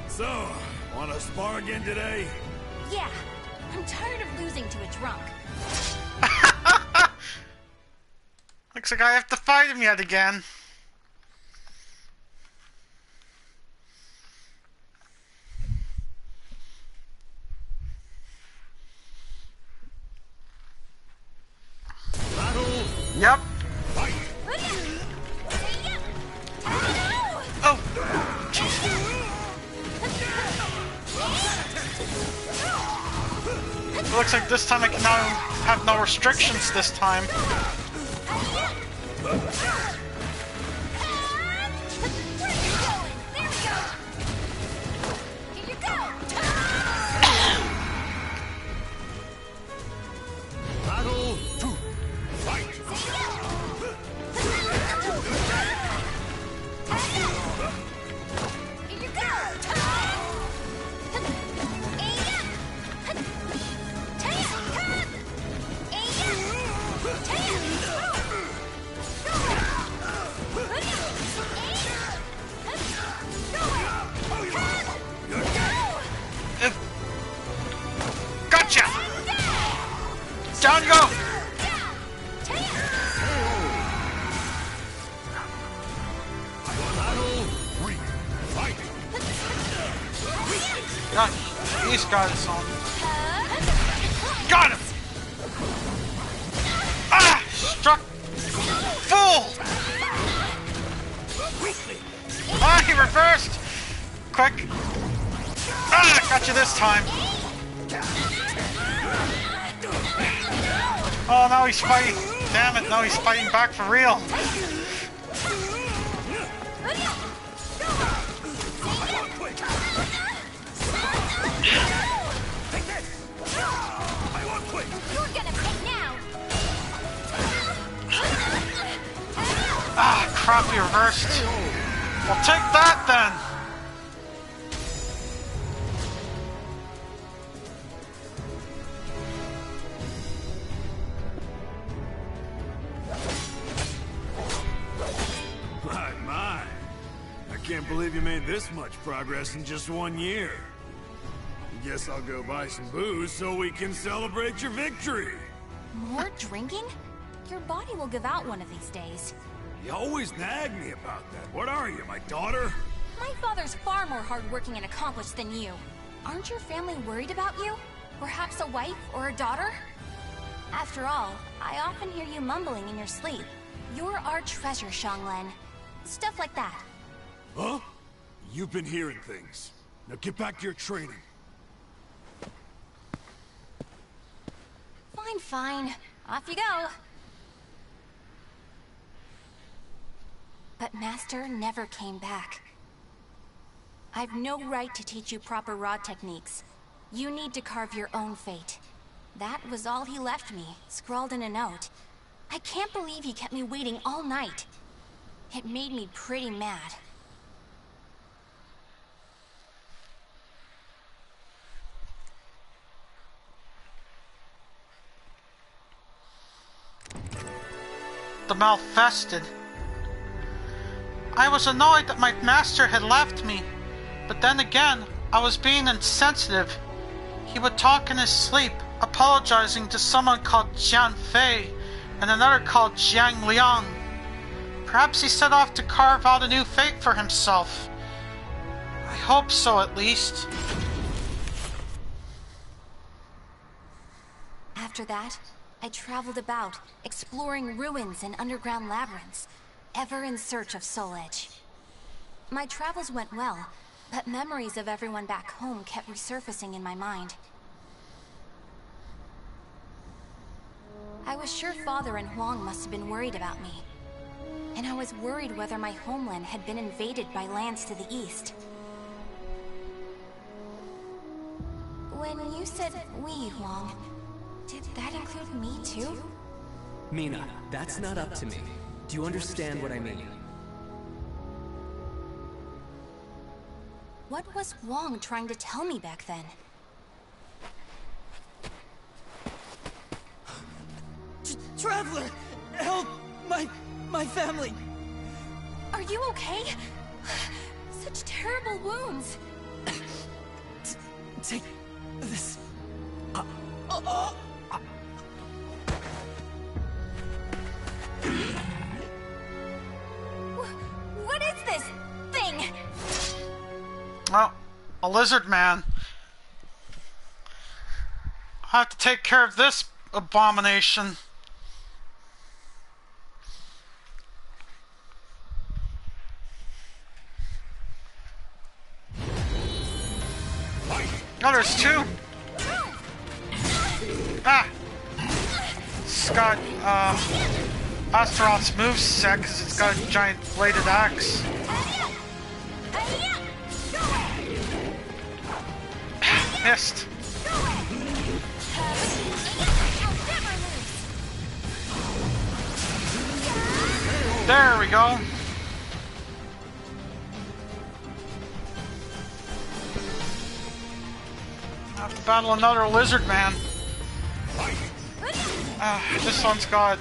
So, wanna spar again today? Yeah, I'm tired of losing to a drunk. Looks like I have to fight him yet again. Yep. Oh. It looks like this time I can now have no restrictions this time. Gotcha! Down you go! God, he's got his own. Got him! Ah! Struck! Full! Ah, he reversed! Quick! Ah! Got you this time! Oh, now he's fighting! Damn it, now he's fighting back for real. Ah, crap, he reversed. Well, take that then. My. I can't believe you made this much progress in just 1 year. Guess I'll go buy some booze so we can celebrate your victory. More drinking? Your body will give out one of these days. You always nag me about that. What are you, my daughter? My father's far more hardworking and accomplished than you. Aren't your family worried about you? Perhaps a wife or a daughter? After all, I often hear you mumbling in your sleep. You're our treasure, Xianglen. Stuff like that. Huh? You've been hearing things. Now get back to your training. Fine, fine. Off you go. But Master never came back. I've no right to teach you proper rod techniques. You need to carve your own fate. That was all he left me, scrawled in a note. I can't believe he kept me waiting all night. It made me pretty mad. The Malfested. I was annoyed that my master had left me, but then again, I was being insensitive. He would talk in his sleep, apologizing to someone called Jian Fei and another called Jiang Liang. Perhaps he set off to carve out a new fate for himself. I hope so, at least. After that, I traveled about, exploring ruins and underground labyrinths, ever in search of Soul Edge. My travels went well, but memories of everyone back home kept resurfacing in my mind. I was sure Father and Huang must have been worried about me. And I was worried whether my homeland had been invaded by lands to the east. When you said we, Huang, did that include me too? Mina, that's not up to me. Do you understand what I mean? What was Huang trying to tell me back then? Traveler! Help! My family! Are you okay? Such terrible wounds! Take this. What is this thing? Oh, a lizard man. I have to take care of this abomination. Oh, there's two. Ah! It's got, Astaroth's moveset because it's got a giant bladed axe. Missed. There we go. I have to battle another lizard man. This one's got,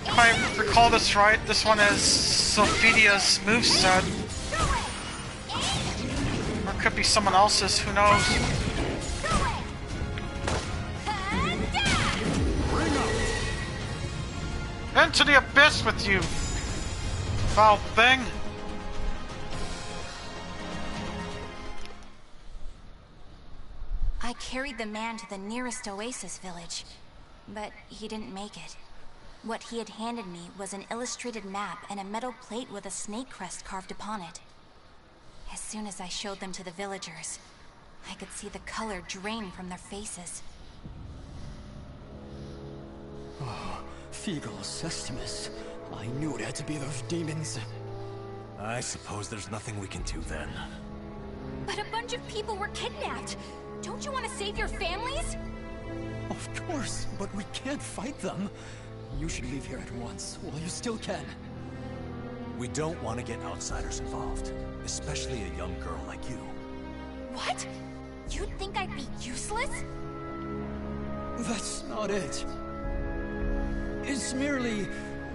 if I recall this right, this one is Sophidia's moveset. Or it could be someone else's, who knows. Into the abyss with you, foul thing! I carried the man to the nearest oasis village, but he didn't make it. What he had handed me was an illustrated map and a metal plate with a snake crest carved upon it. As soon as I showed them to the villagers, I could see the color drain from their faces. Feegle Sestimus. I knew it had to be those demons. I suppose there's nothing we can do then. But a bunch of people were kidnapped. Don't you want to save your families? Of course, but we can't fight them. You should leave here at once, while you still can. We don't want to get outsiders involved, especially a young girl like you. What? You think I'd be useless? That's not it. It's merely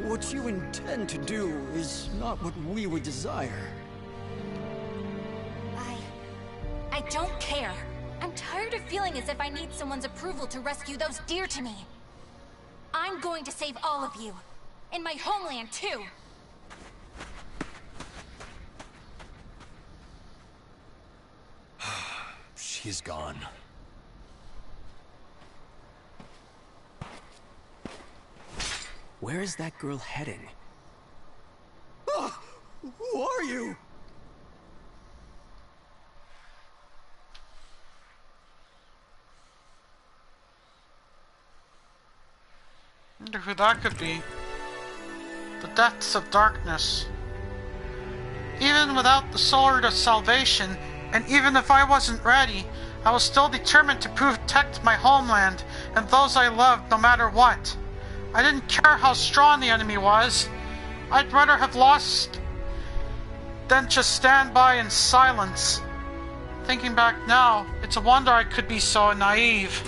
what you intend to do is not what we would desire. I don't care. I'm tired of feeling as if I need someone's approval to rescue those dear to me. I'm going to save all of you. And my homeland, too. She's gone. Where is that girl heading? Who are you? Wonder who that could be. The depths of darkness. Even without the sword of salvation, and even if I wasn't ready, I was still determined to protect my homeland and those I loved no matter what. I didn't care how strong the enemy was. I'd rather have lost than just stand by in silence. Thinking back now, it's a wonder I could be so naive.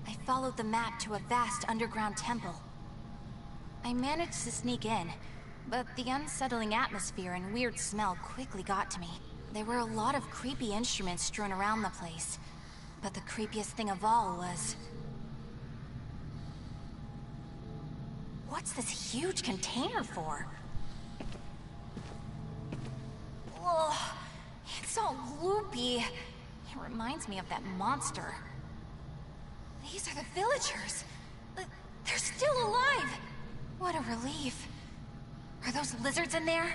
I followed the map to a vast underground temple. I managed to sneak in, but the unsettling atmosphere and weird smell quickly got to me. There were a lot of creepy instruments strewn around the place, but the creepiest thing of all was... What's this huge container for? Oh, it's all loopy. It reminds me of that monster. These are the villagers. They're still alive. What a relief. Are those lizards in there?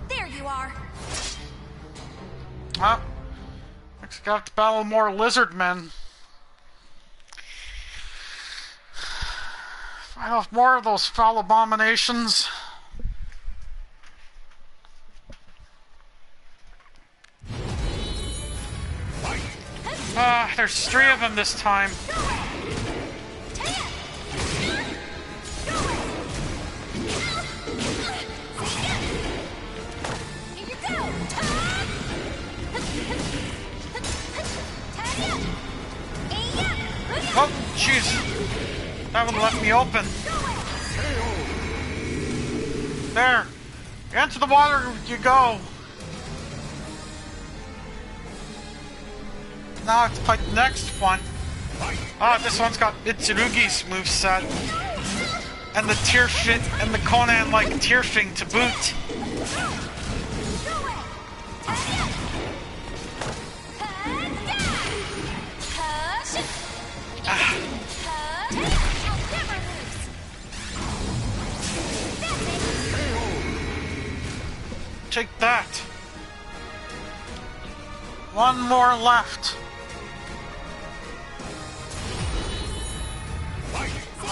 There you are. Ah, looks like I have to battle more lizard men. Fight off more of those foul abominations. Ah, there's 3 of them this time. Oh, jeez. That one left me open. There. Into the water you go. Now I have to fight the next one. Ah, this one's got Mitsurugi's moveset. And the Tearfit and the Conan-like Tearfing to boot. Take that. One more left.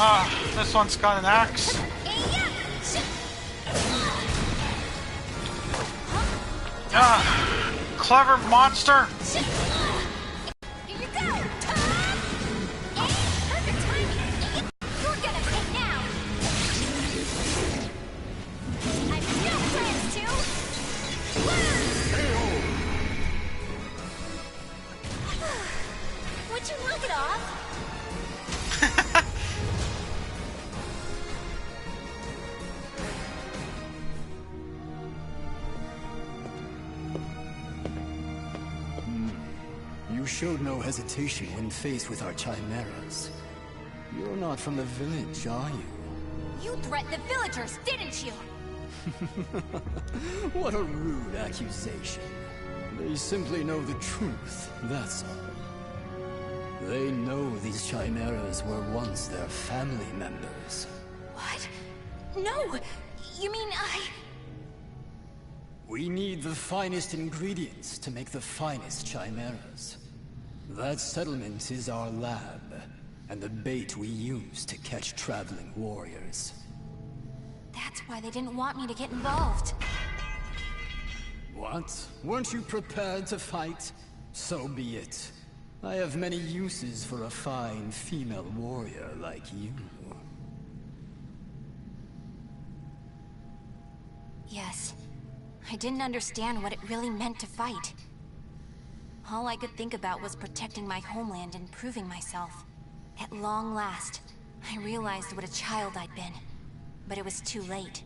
Ah, this one's got an axe. Ah, clever monster. Would you knock it off? You showed no hesitation when faced with our chimeras. You're not from the village, are you? You threatened the villagers, didn't you? What a rude accusation. They simply know the truth, that's all. They know these chimeras were once their family members. What? No! You mean We need the finest ingredients to make the finest chimeras. That settlement is our lab, and the bait we use to catch traveling warriors. That's why they didn't want me to get involved. What? Weren't you prepared to fight? So be it. I have many uses for a fine female warrior like you. Yes. I didn't understand what it really meant to fight. All I could think about was protecting my homeland and proving myself. At long last, I realized what a child I'd been. But it was too late.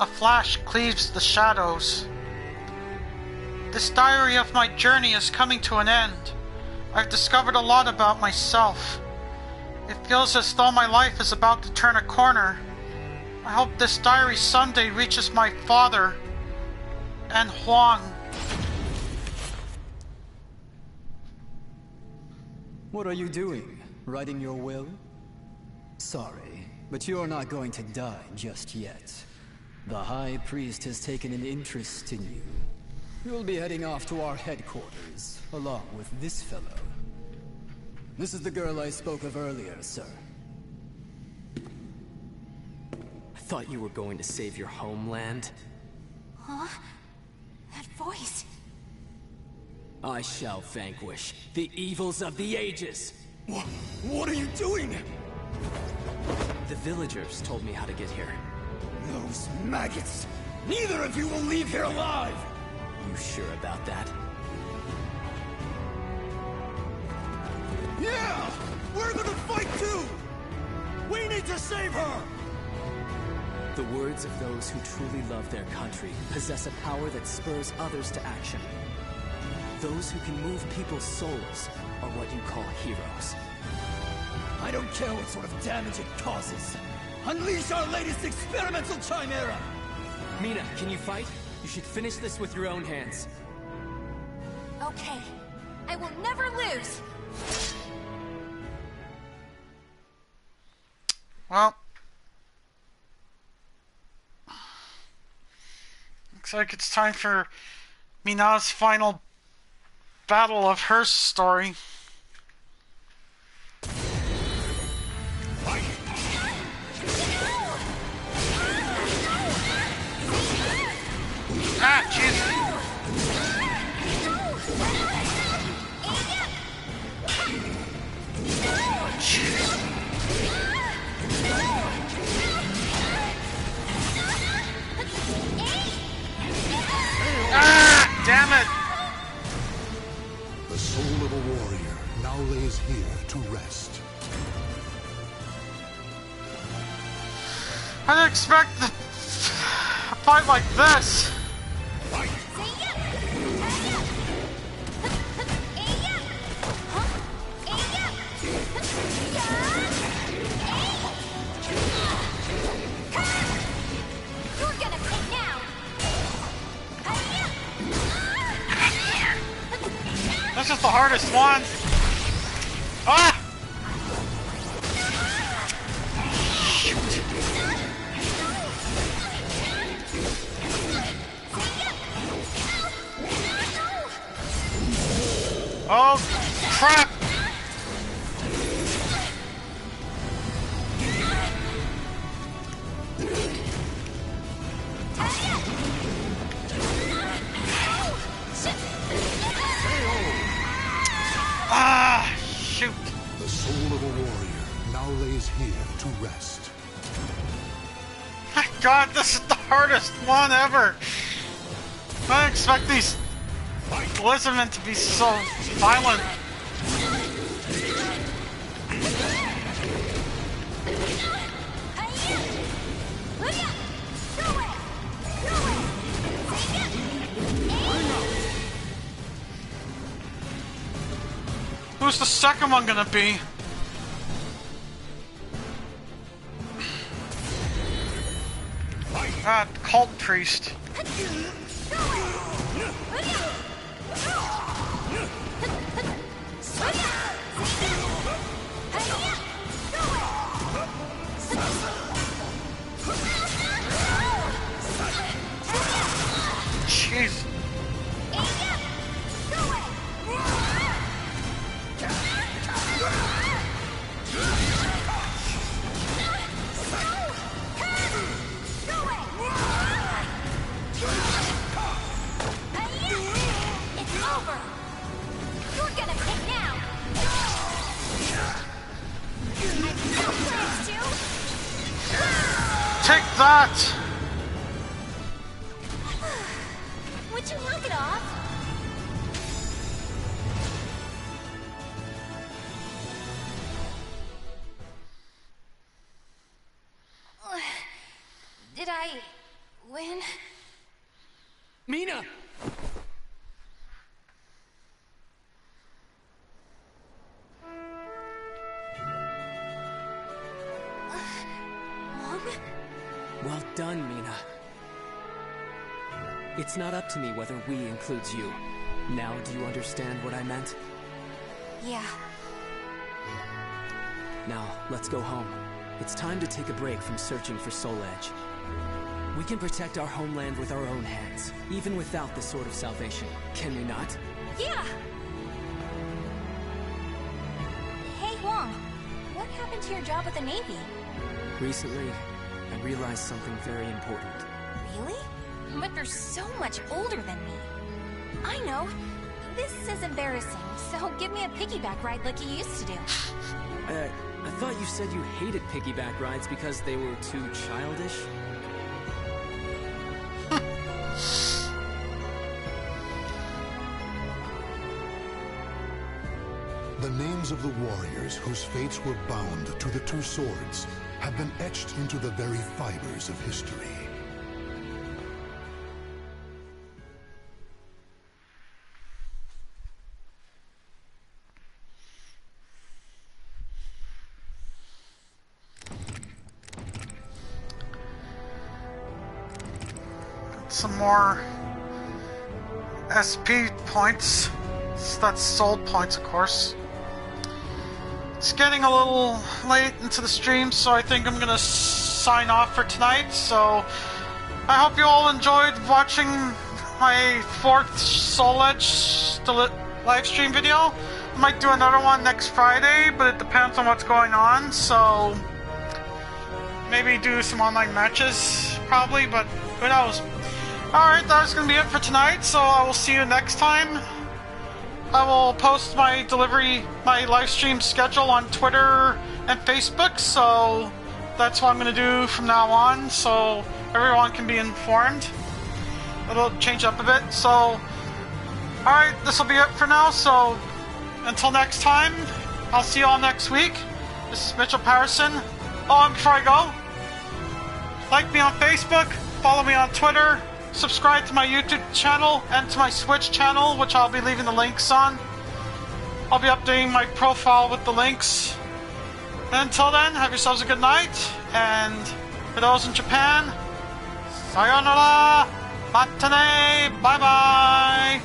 A flash cleaves the shadows. This diary of my journey is coming to an end. I've discovered a lot about myself. It feels as though my life is about to turn a corner. I hope this diary someday reaches my father and Huang. What are you doing? Writing your will? Sorry, but you're not going to die just yet. The High Priest has taken an interest in you. You'll be heading off to our headquarters, along with this fellow. This is the girl I spoke of earlier, sir. I thought you were going to save your homeland. Huh? That voice... I shall vanquish the evils of the ages! What are you doing? The villagers told me how to get here. Those maggots! Neither of you will leave here alive! You sure about that? Yeah! We're gonna fight too! We need to save her! The words of those who truly love their country possess a power that spurs others to action. Those who can move people's souls are what you call heroes. I don't care what sort of damage it causes. Unleash our latest experimental chimera! Mina, can you fight? You should finish this with your own hands. Okay. I will never lose! Well, looks like it's time for Mina's final battle of her story. Ah, jeez. Ah, damn it! The soul of a warrior now lays here to rest. I didn't expect a fight like this. This is the hardest one. Ah! Shoot. Oh, crap! Ah, shoot. The soul of a warrior now lays here to rest. My God, this is the hardest one ever. I didn't expect these lizardmen to be so violent. Who's the second one gonna be? Ah, cult priest. Jeez. It's over. You're gonna pay now. Take that! Would you knock it off? Did I win? Mina! Mom? Well done, Mina. It's not up to me whether we includes you. Now do you understand what I meant? Yeah. Now, let's go home. It's time to take a break from searching for Soul Edge. We can protect our homeland with our own hands, even without the Sword of Salvation, can we not? Yeah! Hey, Huang. What happened to your job at the Navy? Recently, I realized something very important. Really? But you're so much older than me. I know. This is embarrassing, so give me a piggyback ride like you used to do. I thought you said you hated piggyback rides because they were too childish? The names of the warriors whose fates were bound to the two swords have been etched into the very fibers of history. Some more SP points. That's soul points, of course. It's getting a little late into the stream, so I think I'm gonna sign off for tonight. So I hope you all enjoyed watching my 4th Soul Edge live stream video. I might do another one next Friday, but it depends on what's going on. So maybe do some online matches, probably, but who knows. Alright, that's going to be it for tonight, so I will see you next time. I will post my live stream schedule on Twitter and Facebook, so that's what I'm going to do from now on, so everyone can be informed. It'll change up a bit, so... Alright, this will be it for now, so until next time, I'll see you all next week. This is Mitchell Patterson. Oh, and before I go, like me on Facebook, follow me on Twitter, subscribe to my YouTube channel and to my Switch channel, which I'll be leaving the links on. I'll be updating my profile with the links. And until then, have yourselves a good night, and for those in Japan, sayonara, matane, bye bye!